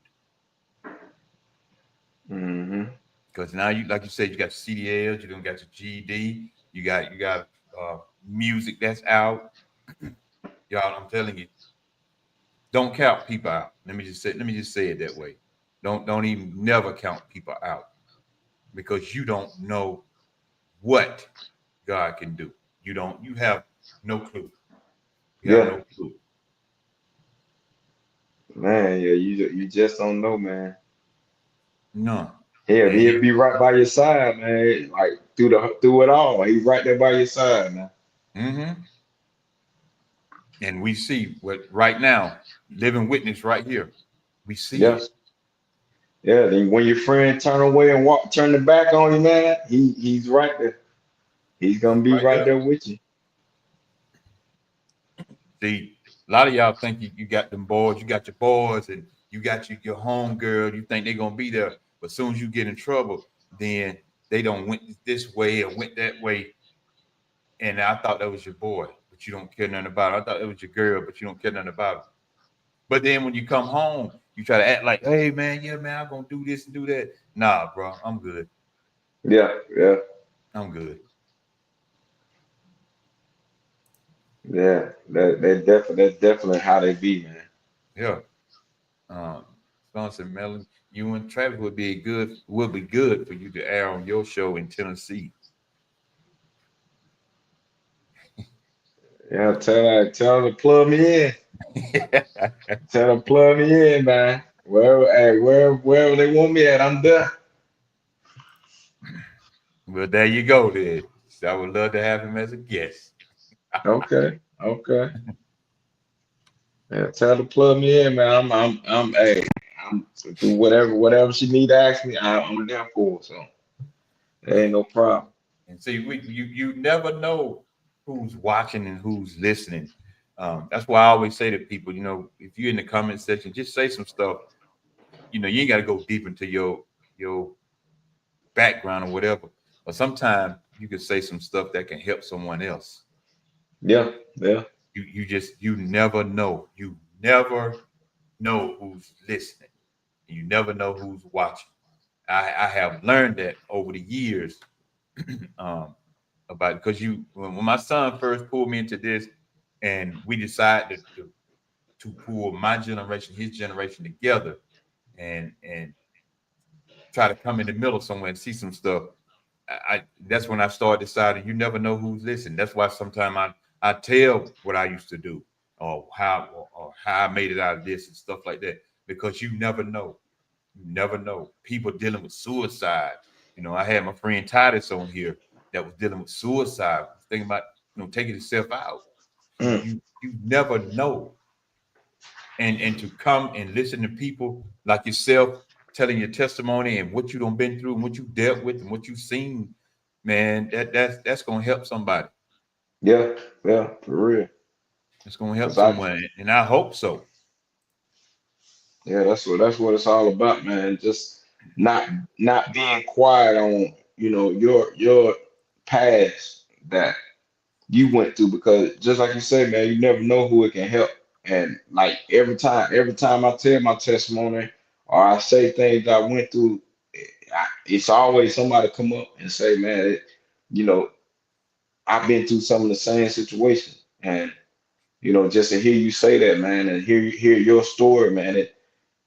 Hmm. Because now you, like you said, you got CDLs, you don't got your GED, you got music that's out. Y'all, I'm telling you, don't count people out. Let me just say it that way. Don't even never count people out because you don't know what God can do. You have no clue. You have Yeah, no clue. man. Yeah, you just don't know, man. None. And He'll be right by your side, man. Like through it all, he's right there by your side, man. hmm and we see what right now, living witness right here. We see Yeah, it. yeah. Then when your friend turn away and turn the back on you, man, he's right there. He's He's gonna be right right there. there with you. See, a lot of y'all think you got them boys, you got your boys, and you got your home girl. You think they're gonna be there, but as soon as you get in trouble, then they don't went this way or went that way. And I thought that was your boy, but you don't care nothing about it. I thought it was your girl, but you don't care nothing about it. But then when you come home, you try to act like, hey man, yeah, man, I'm gonna do this and do that. Nah, bro, I'm good. Yeah, yeah, I'm good. yeah. That's definitely how they be, man. Yeah. Sponsor Melon, you and Travis would be good for you to air on your show in Tennessee. Yeah, tell her to plug me in. Tell them plug me in, man. Wherever they want me at, I'm there. Well, there you go, then. So I would love to have him as a guest. Okay, okay. Yeah, tell her to plug me in, man. Hey, I'm do whatever she need to ask me. I'm there for. So there ain't no problem. And see, you never know who's watching and who's listening. That's why I always say to people, if you're in the comment section, just say some stuff. You ain't got to go deep into your background or whatever. But sometimes you can say some stuff that can help someone else. Yeah, yeah, You never know. You never know who's listening. You never know who's watching. I have learned that over the years um, about because when my son first pulled me into this, and we decided to pull my generation, his generation together, and try to come in the middle somewhere and see some stuff. That's when I started deciding you never know who's listening. That's why sometimes I tell what I used to do or how I made it out of this and stuff like that because you never know. You never know. People dealing with suicide. I had my friend Titus on here that was dealing with suicide, thinking about taking himself out. You mm, you you never know. And to come and listen to people like yourself telling your testimony and what you done been through and what you dealt with and what you've seen, man, that's gonna help somebody. yeah, yeah, for real. It's gonna help Cause I someone, and I hope so. Yeah, that's what it's all about, man. Just not not being quiet on, your past that you went through, because just like you say, man, you never know who it can help. And like every time I tell my testimony or I say things that I went through, it's always somebody come up and say, man, you know, I've been through some of the same situation. And just to hear you say that, man, and hear your story, man,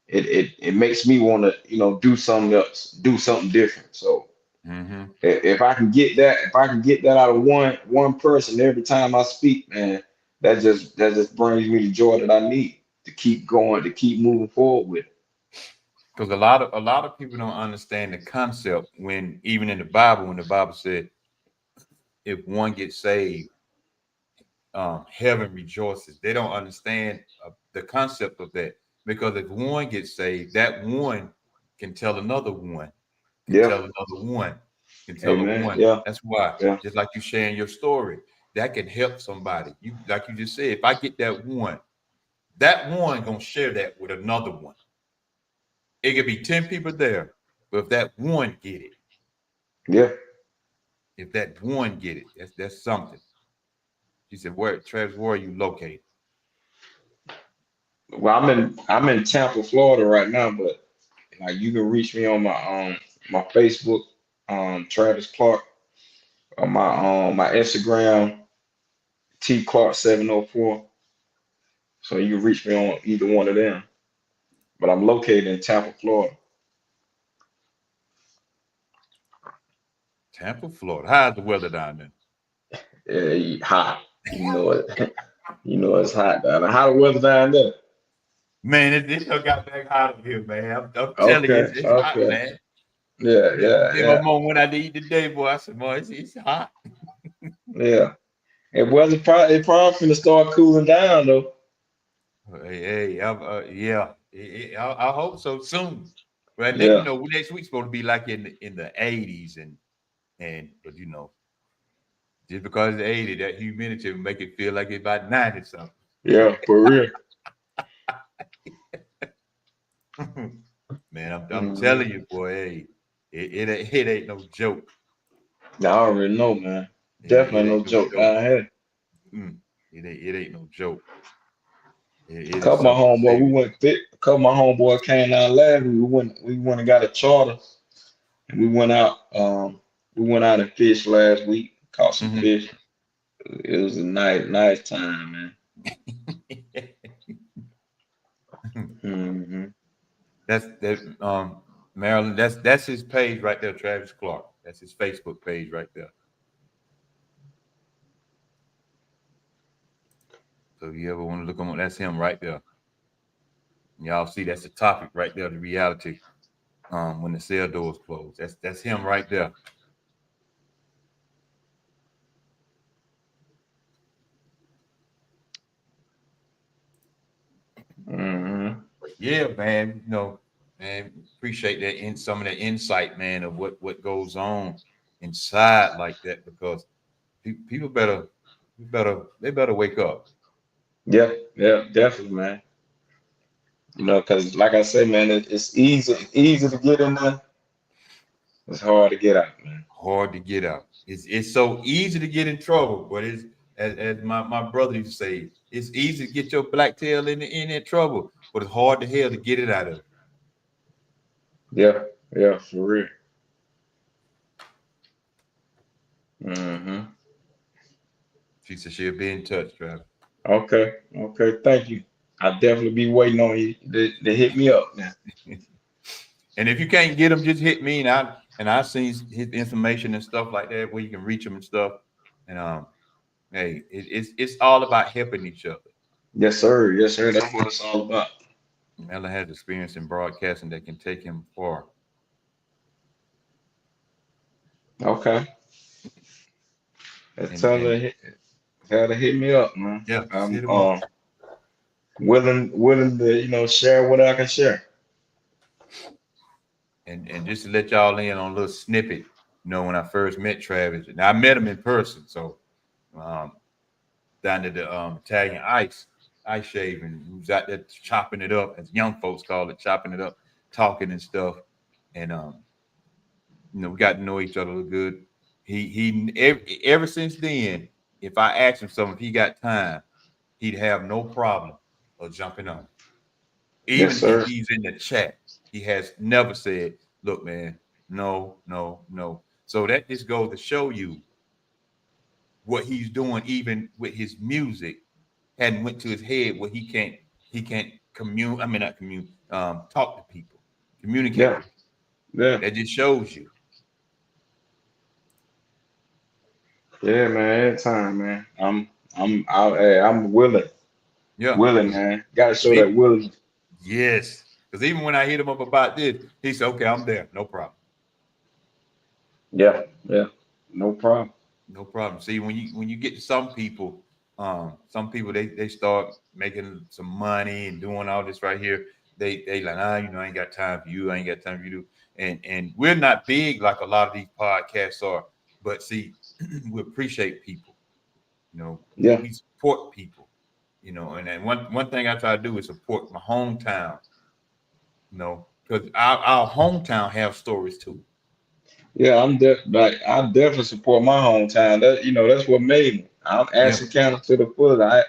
it makes me want to, do something else, do something different. So Hmm. if I can get that, out of one person every time I speak, man, that just brings me the joy that I need to keep going, to keep moving forward with it. Because a lot of people don't understand the concept when even in the Bible, when the Bible said if one gets saved, heaven rejoices. They don't understand the concept of that, because if one gets saved, that one can tell another one, can Yeah. tell another one, can tell a Amen. one. Yeah. That's why, Yeah. just like you sharing your story, that can help somebody. You like you just said, if I get that one gonna share that with another one. It could be 10 people there, but if that one get it, Yeah. if that one get it, that's something. She said, "Where, Travis? Where are you located?" Well, I'm in Tampa, Florida right now, but like you can reach me on my Facebook, Travis Clark, or my Instagram, T Clark 704. So you can reach me on either one of them. But I'm located in Tampa, Florida. Tampa, Florida. How's the weather down there? Hot. It. It's hot down there. How the weather down there? Man, it just got back hot up here, man. I'm telling you, Okay. it's hot, Okay. man. Yeah. Yeah, Yeah. me and my Yeah. mom went out to eat today, boy. I said, "Boy, it's hot." Yeah. It probably finna start cooling down though. Hey, yeah, I hope so soon. But Yeah. next week's supposed to be like in the 80s, and but just because it's 80, that humidity will make it feel like it's about 90 something. Yeah. For real. Man, I'm Hmm. telling you, boy, hey, it ain't no joke. I already know, man. It Definitely ain't no no joke joke. down here. Mm, it ain't no joke. It is Couple of my something homeboy, we serious. went fit. A couple of my homeboy came down last week. We went and got a charter, and we went out. And fished last week. Caught some Hmm. fish. It was a nice time, man. Hmm. That's that Maryland. That's his page right there, Travis Clark. That's his Facebook page right there. So if you ever want to look him up, that's him right there. Y'all see that's the topic right there, the reality. When the cell doors close. That's him right there. Hmm. But yeah, man, man, appreciate that in some of the insight, man, of what goes on inside like that, because people they better wake up. Yeah, yeah, definitely, man. Because like I say, man, it's easy to get in there. It's hard to get out, man. Hard to get out. It's so easy to get in trouble, but it's as my brother used to say, it's easy to get your black tail in that trouble, but it's hard to hell to get it out of. Yeah, yeah, for real. Hmm. She said she'll be in touch, Travis. Okay, okay, thank you. I'll definitely be waiting on you to hit me up now. And if you can't get him, just hit me, and I see his information and stuff like that where you can reach him and stuff. And hey, it's all about helping each other. Yes, sir. Yes, sir. That's what it's all about. Mela has experience in broadcasting that can take him far. Okay. And Tell her and to hit me up, man. yeah, just I'm hit him up. willing to share what I can share. And just to let y'all in on a little snippet, when I first met Travis, and I met him in person, so um, down at the Italian Ice, ice shaving, who's out there chopping it up, as young folks call it, chopping it up, talking and stuff. And we got to know each other good. Ever since then, if I asked him something, if he got time, he'd have no problem of jumping on. Yes, Even if sir. he's in the chat, he has never said, "Look, man, no, no, no." So that just goes to show you what he's doing, even with his music, hadn't went to his head where he can't commune. I mean, not commune. Talk to people, communicate Yeah, with people. yeah, That just shows you. yeah, man. Anytime, man. I'm out. Hey, I'm Yeah, willing, man. Got to show that he, willing. yes. Because even when I hit him up about this, he said, "Okay, I'm there. No problem. Yeah, yeah. No problem. No problem." See, when you get to some people they start making some money and doing all this right here. They like, I ain't got time for you. I ain't got time for you. And we're not big like a lot of these podcasts are, but see, we appreciate people. Yeah, We support people. And then one thing I try to do is support my hometown. Because our hometown have stories too. yeah. I definitely support my hometown. That's what made me. I'm Yeah. Ashton County to the fullest.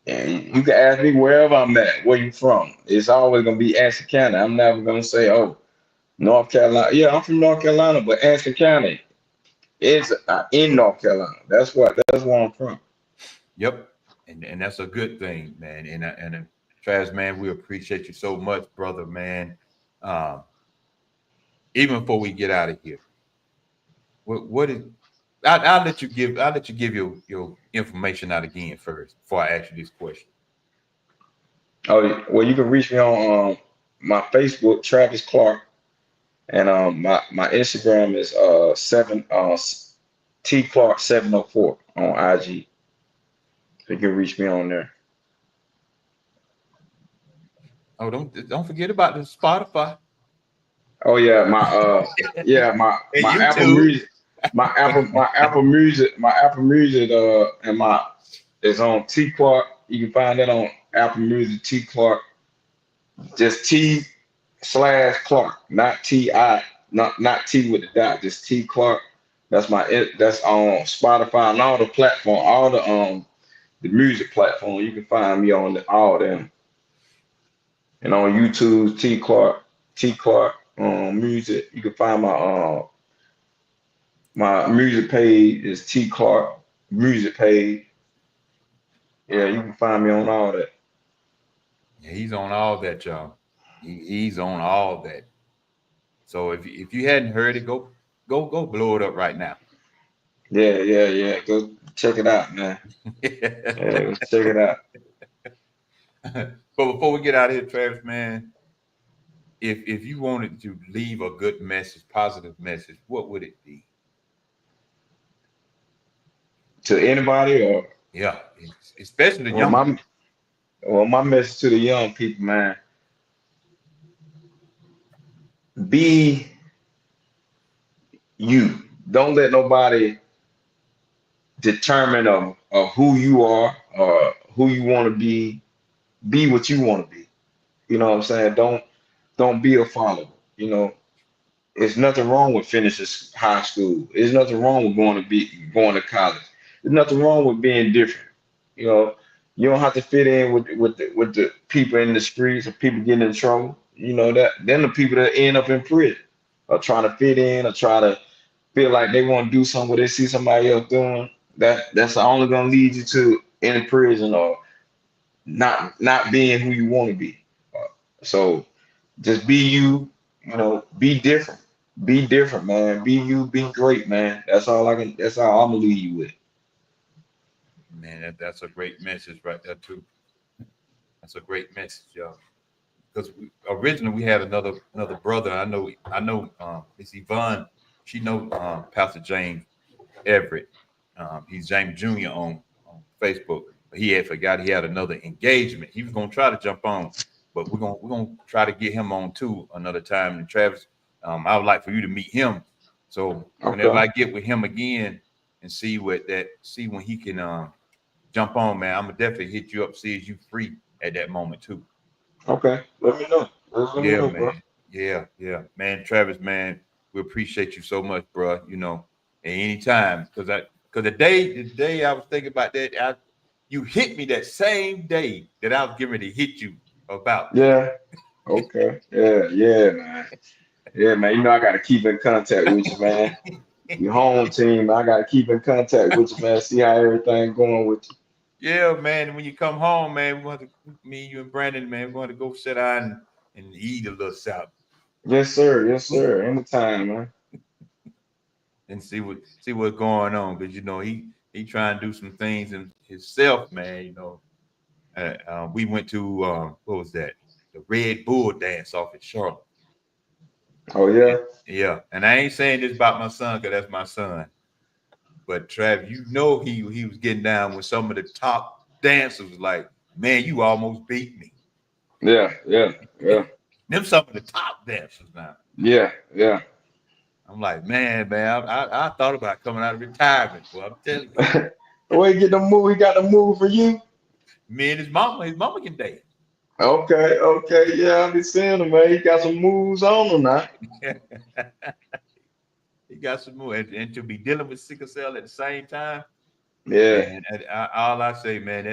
And you can ask me wherever I'm at, where you from. It's always gonna be Ashton County. I'm never gonna say, oh, North Carolina. Yeah, I'm from North Carolina, but Ashton County is in North Carolina. That's where I'm from. Yep, and that's a good thing, man. And Travis, man, we appreciate you so much, brother, man. Um, even before we get out of here, what is I'll let you give your information out again first before I ask you this question. Oh, well, you can reach me on my Facebook, Travis Clark, and my Instagram is seven T Clark 704 on IG. So you can reach me on there. Oh, don't forget about the Spotify Oh yeah, and my Apple YouTube. Music, my Apple Music and my is on T Clark. You can find that on Apple Music T Clark, just T/Clark, not T not T with the dot, just T Clark. That's on Spotify and all the platform, all the music platform. You can find me on all them. And on YouTube, T Clark music. You can find my music page is T Clark music page. Yeah, you can find me on all that. Yeah, he's on all that, y'all. He's on all that. So if you hadn't heard it, go blow it up right now. Yeah, yeah, yeah. Go check it out, man. Yeah, go check it out. But before we get out of here, Travis, man, if you wanted to leave a good message, positive message, what would it be? To anybody or Yeah, especially the well young my people. well my message to the young people, man, be you. Don't let nobody determine of who you are or who you want to be. Be what you want to be. You know what I'm saying? Don't be a follower. You know, there's nothing wrong with finishing high school. There's nothing wrong with going to college. There's nothing wrong with being different. You know, you don't have to fit in with the people in the streets or people getting in trouble. You know that then the people that end up in prison or trying to fit in or try to feel like they want to do something what they see somebody else doing. That's only gonna lead you to in prison or not being who you want to be. So just be you, be different. Be different, man. Be you, be great, man. That's all I'm gonna leave you with. Man, that's a great message right there too. That's a great message, y'all. Because originally we had another brother. I know. It's Yvonne. She know Pastor James Everett. He's James Jr. on Facebook, but he had forgot he had another engagement. He was gonna try to jump on, but we're gonna try to get him on too another time. And Travis, I would like for you to meet him. So whenever Okay. I get with him again and see when he can jump on, man. I'm gonna definitely hit you up, see if you free at that moment too. Okay, let me know. Let me Yeah, know, bro. man. Yeah, man. Travis, man, we appreciate you so much, bro. You know, and anytime, because the day I was thinking about that, you hit me that same day that I was getting ready to hit you about that. Yeah. Okay. Yeah. Yeah, man. Yeah, man. You know I gotta keep in contact with you, man. Your home team, I gotta keep in contact with you, man. See how everything going with you. Yeah, man. When you come home, man, we want to me, you, and Brandon, man, we want to go sit down and eat a little something Yes, sir. Yes, sir. Anytime, man. and see what's going on. Because you know he trying to do some things in himself, man. You know, we went to what was that? The Red Bull dance off in Charlotte. Oh yeah. Yeah, and I ain't saying this about my son because that's my son. But Trav, you know he was getting down with some of the top dancers. Like, man, you almost beat me. Yeah. Yeah. Yeah. Them some of the top dancers now. Yeah. Yeah. I'm like, man, I thought about coming out of retirement. Well, I'm telling you, Where he get the move? He got the move for you. me and his mama can dance. Okay. Okay. Yeah, I be seeing him, man. He got some moves on him now. He got some more, and to be dealing with sickle cell at the same time, Yeah. man. All I say, man,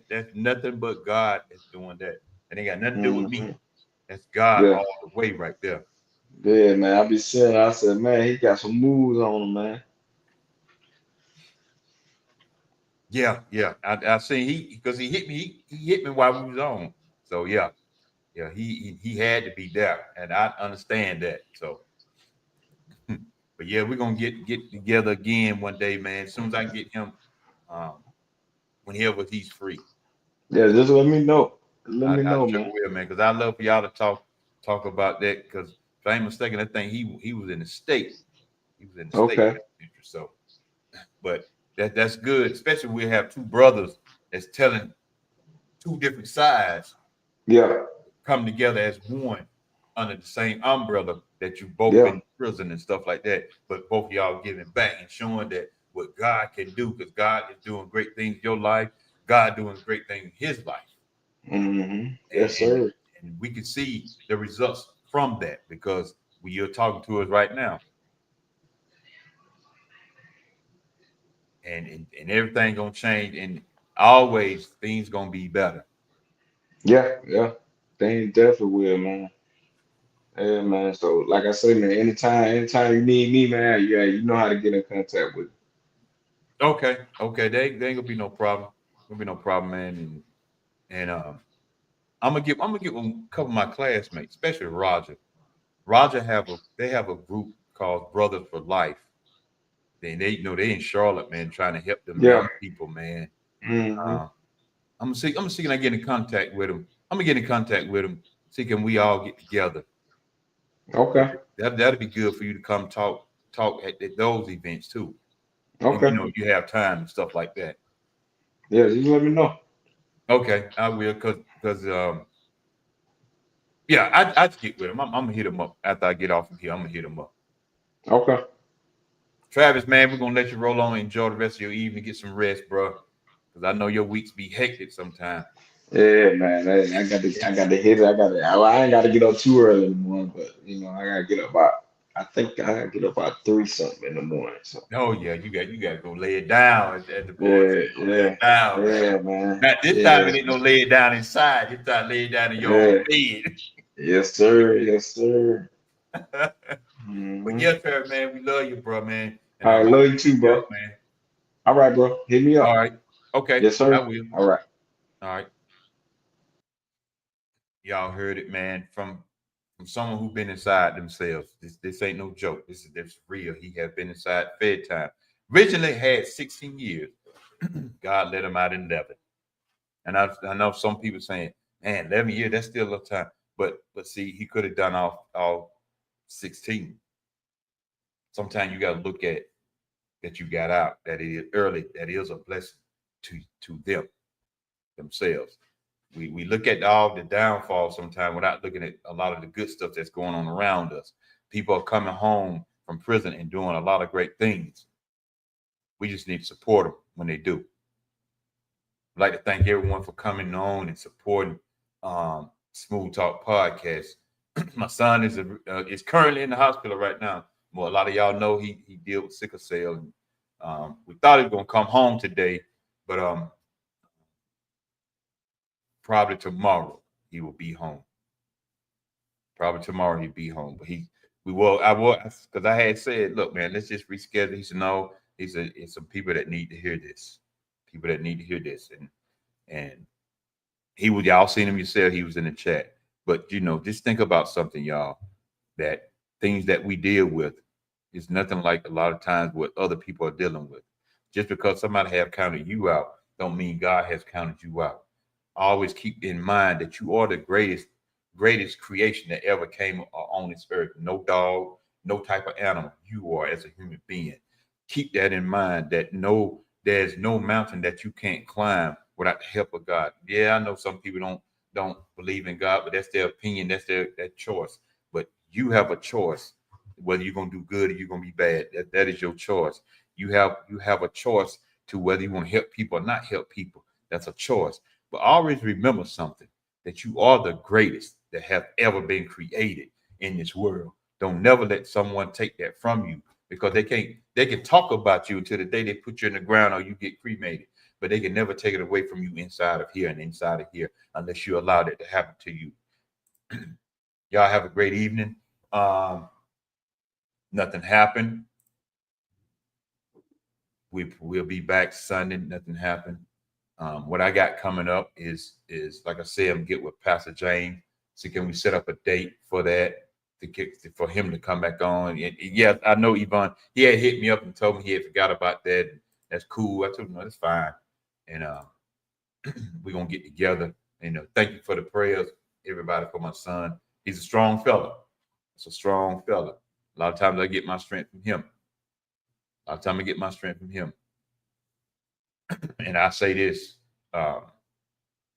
that's nothing but God that's doing that. And ain't got nothing to do with Hmm. me. That's God Yeah. all the way right there. Yeah, man. I be seeing. I said, man, he got some moves on him, man. Yeah. I seen he because he hit me. He hit me while we was on. So yeah. He had to be there, and I understand that. So, but yeah, we're gonna get together again one day, man. As soon as I get him, um, whenever he's free, Yeah, just let me know. Let me I know, sure man. will, man. Because I love for y'all to talk about that. Because if I ain't mistaken, I think he was in the state. He was in the state Okay. legislature. So, but that's good, especially we have two brothers that's telling two different sides Yeah. come together as one under the same umbrella that you both been Yeah. in prison and stuff like that, but both of y'all giving back and showing that what God can do, because God is doing great things in your life, God doing great things in his life. And, Yes, and, sir. and we can see the results from that because you're talking to us right now. And everything gonna change and always things gonna be better. Yeah. Yeah. They definitely will, man. Yeah, man. So, like I say, man, anytime you need me, man, yeah, you know how to get in contact with me. Okay. They ain't gonna be no problem. Gonna be no problem, man. And I'm gonna give a couple of my classmates, especially Roger. Roger they have a group called Brothers for Life. They you know they in Charlotte, man, trying to help them Yeah. young people, man. Hmm. Uh, I'm gonna see can I get in contact with them. I'm gonna get in contact with them. See can we all get together. Okay. That'd be good for you to come talk at those events too. If you Okay. know you have time and stuff like that. Yeah, just let me know. Okay, I will because yeah, I just get with him. I'm gonna hit him up after I get off from here. I'm gonna hit him up. Okay. Travis, man, we're gonna let you roll on and enjoy the rest of your evening, get some rest, bro. Because I know your weeks be hectic sometimes. Yeah, man. I got to hit it. I ain't got to get up too early in the morning, but I gotta get up about. I think I gotta get up about three something in the morning. So Oh yeah, you got to go lay it down, as the boys say, yeah, go lay it yeah, down, man. yeah, man. Now this time Yeah, it ain't no lay it down inside. This time lay it down in your own yeah. bed. Yes, sir. Yes, sir. But Hmm. yeah, Travis, man, we love you, bro, man. And All I'm right, gonna love you hit too, you bro. up, man. All right, bro. Hit me All up. right. Okay, Yes, I sir. will. All right. All right. Y'all heard it, man, from someone who been inside themselves. This ain't no joke. This real. He has been inside fed time. Originally had 16 years. God let him out in 11. And I know some people saying, man, 11 years, that's still a little time. But see, he could have done all 16. Sometimes you gotta look at that you got out, that it is early, that is a blessing to them themselves. We look at all the downfalls sometimes without looking at a lot of the good stuff that's going on around us. People are coming home from prison and doing a lot of great things. We just need to support them when they do. I'd like to thank everyone for coming on and supporting Smooth Talk Podcast. My son is currently in the hospital right now. Well, a lot of y'all know he dealt with sickle cell. And, we thought he was gonna come home today, but probably tomorrow he will be home. Probably tomorrow he'll be home. But I will, because I had said, look, man, let's just reschedule. He said, no. He said, it's some people that need to hear this. People that need to hear this, and y'all seen him yourself. He was in the chat. But just think about something, y'all. That things that we deal with is nothing like a lot of times what other people are dealing with. Just because somebody have counted you out, don't mean God has counted you out. Always keep in mind that you are the greatest creation that ever came on this earth. No dog, no type of animal. You are as a human being. Keep that in mind. That there's no mountain that you can't climb without the help of God. Yeah, I know some people don't believe in God, but that's their opinion. That's their choice. But you have a choice whether you're gonna do good or you're gonna be bad. That is your choice. You have a choice to whether you want to help people or not help people. That's a choice. But always remember something, that you are the greatest that have ever been created in this world. Don't never let someone take that from you, because they can talk about you until the day they put you in the ground or you get cremated, but they can never take it away from you inside of here and inside of here unless you allow that to happen to you. Y'all have a great evening. Nothing happened. We'll be back Sunday. Nothing happened. What I got coming up is like I said, I'm get with Pastor James. See, can we set up a date for that for him to come back on? And yeah, I know Yvonne. He had hit me up and told me he had forgot about that. That's cool. I told him, no, that's fine. And we're gonna get together. Thank you for the prayers, everybody, for my son. He's a strong fella. It's a strong fella. A lot of times I get my strength from him. A lot of times I get my strength from him. And I say this.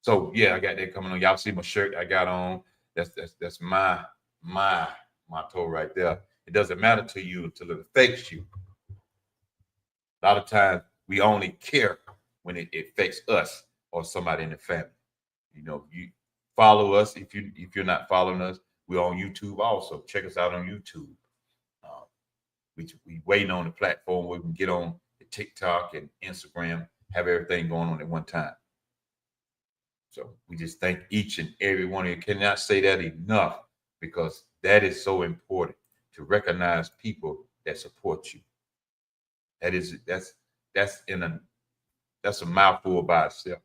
So yeah, I got that coming on. Y'all see my shirt I got on. That's my motto right there. It doesn't matter to you until it affects you. A lot of times we only care when it affects us or somebody in the family. You follow us if you're not following us. We're on YouTube also. Check us out on YouTube. We waiting on the platform where we can get on the TikTok and Instagram, have everything going on at one time. So we just thank each and every one of you. Cannot say that enough, because that is so important, to recognize people that support you. That's a mouthful by itself.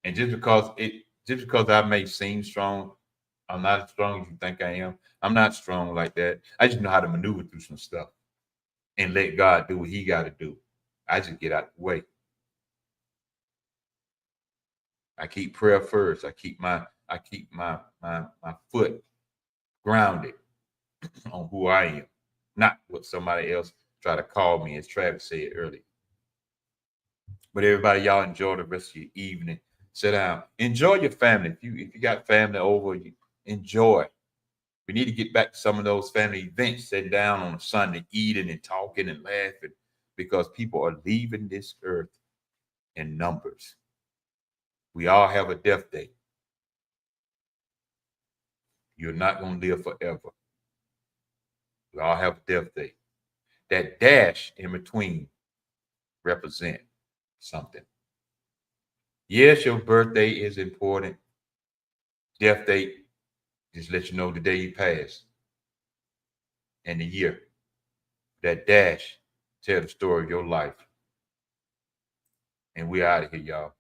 And just because I may seem strong, I'm not as strong as you think I am. I'm not strong like that. I just know how to maneuver through some stuff and let God do what he got to do. I just get out the way. I keep prayer first. I keep my foot grounded on who I am, not what somebody else try to call me, as Travis said earlier. But everybody, y'all enjoy the rest of your evening. Sit down. Enjoy your family. If you got family over, you enjoy. We need to get back to some of those family events, sitting down on a Sunday, eating and talking and laughing, because people are leaving this earth in numbers. We all have a death date. You're not going to live forever. We all have a death date. That dash in between represent something. Yes, your birthday is important. Death date just let you know the day you passed and the year. That dash tell the story of your life. And we're out of here, y'all.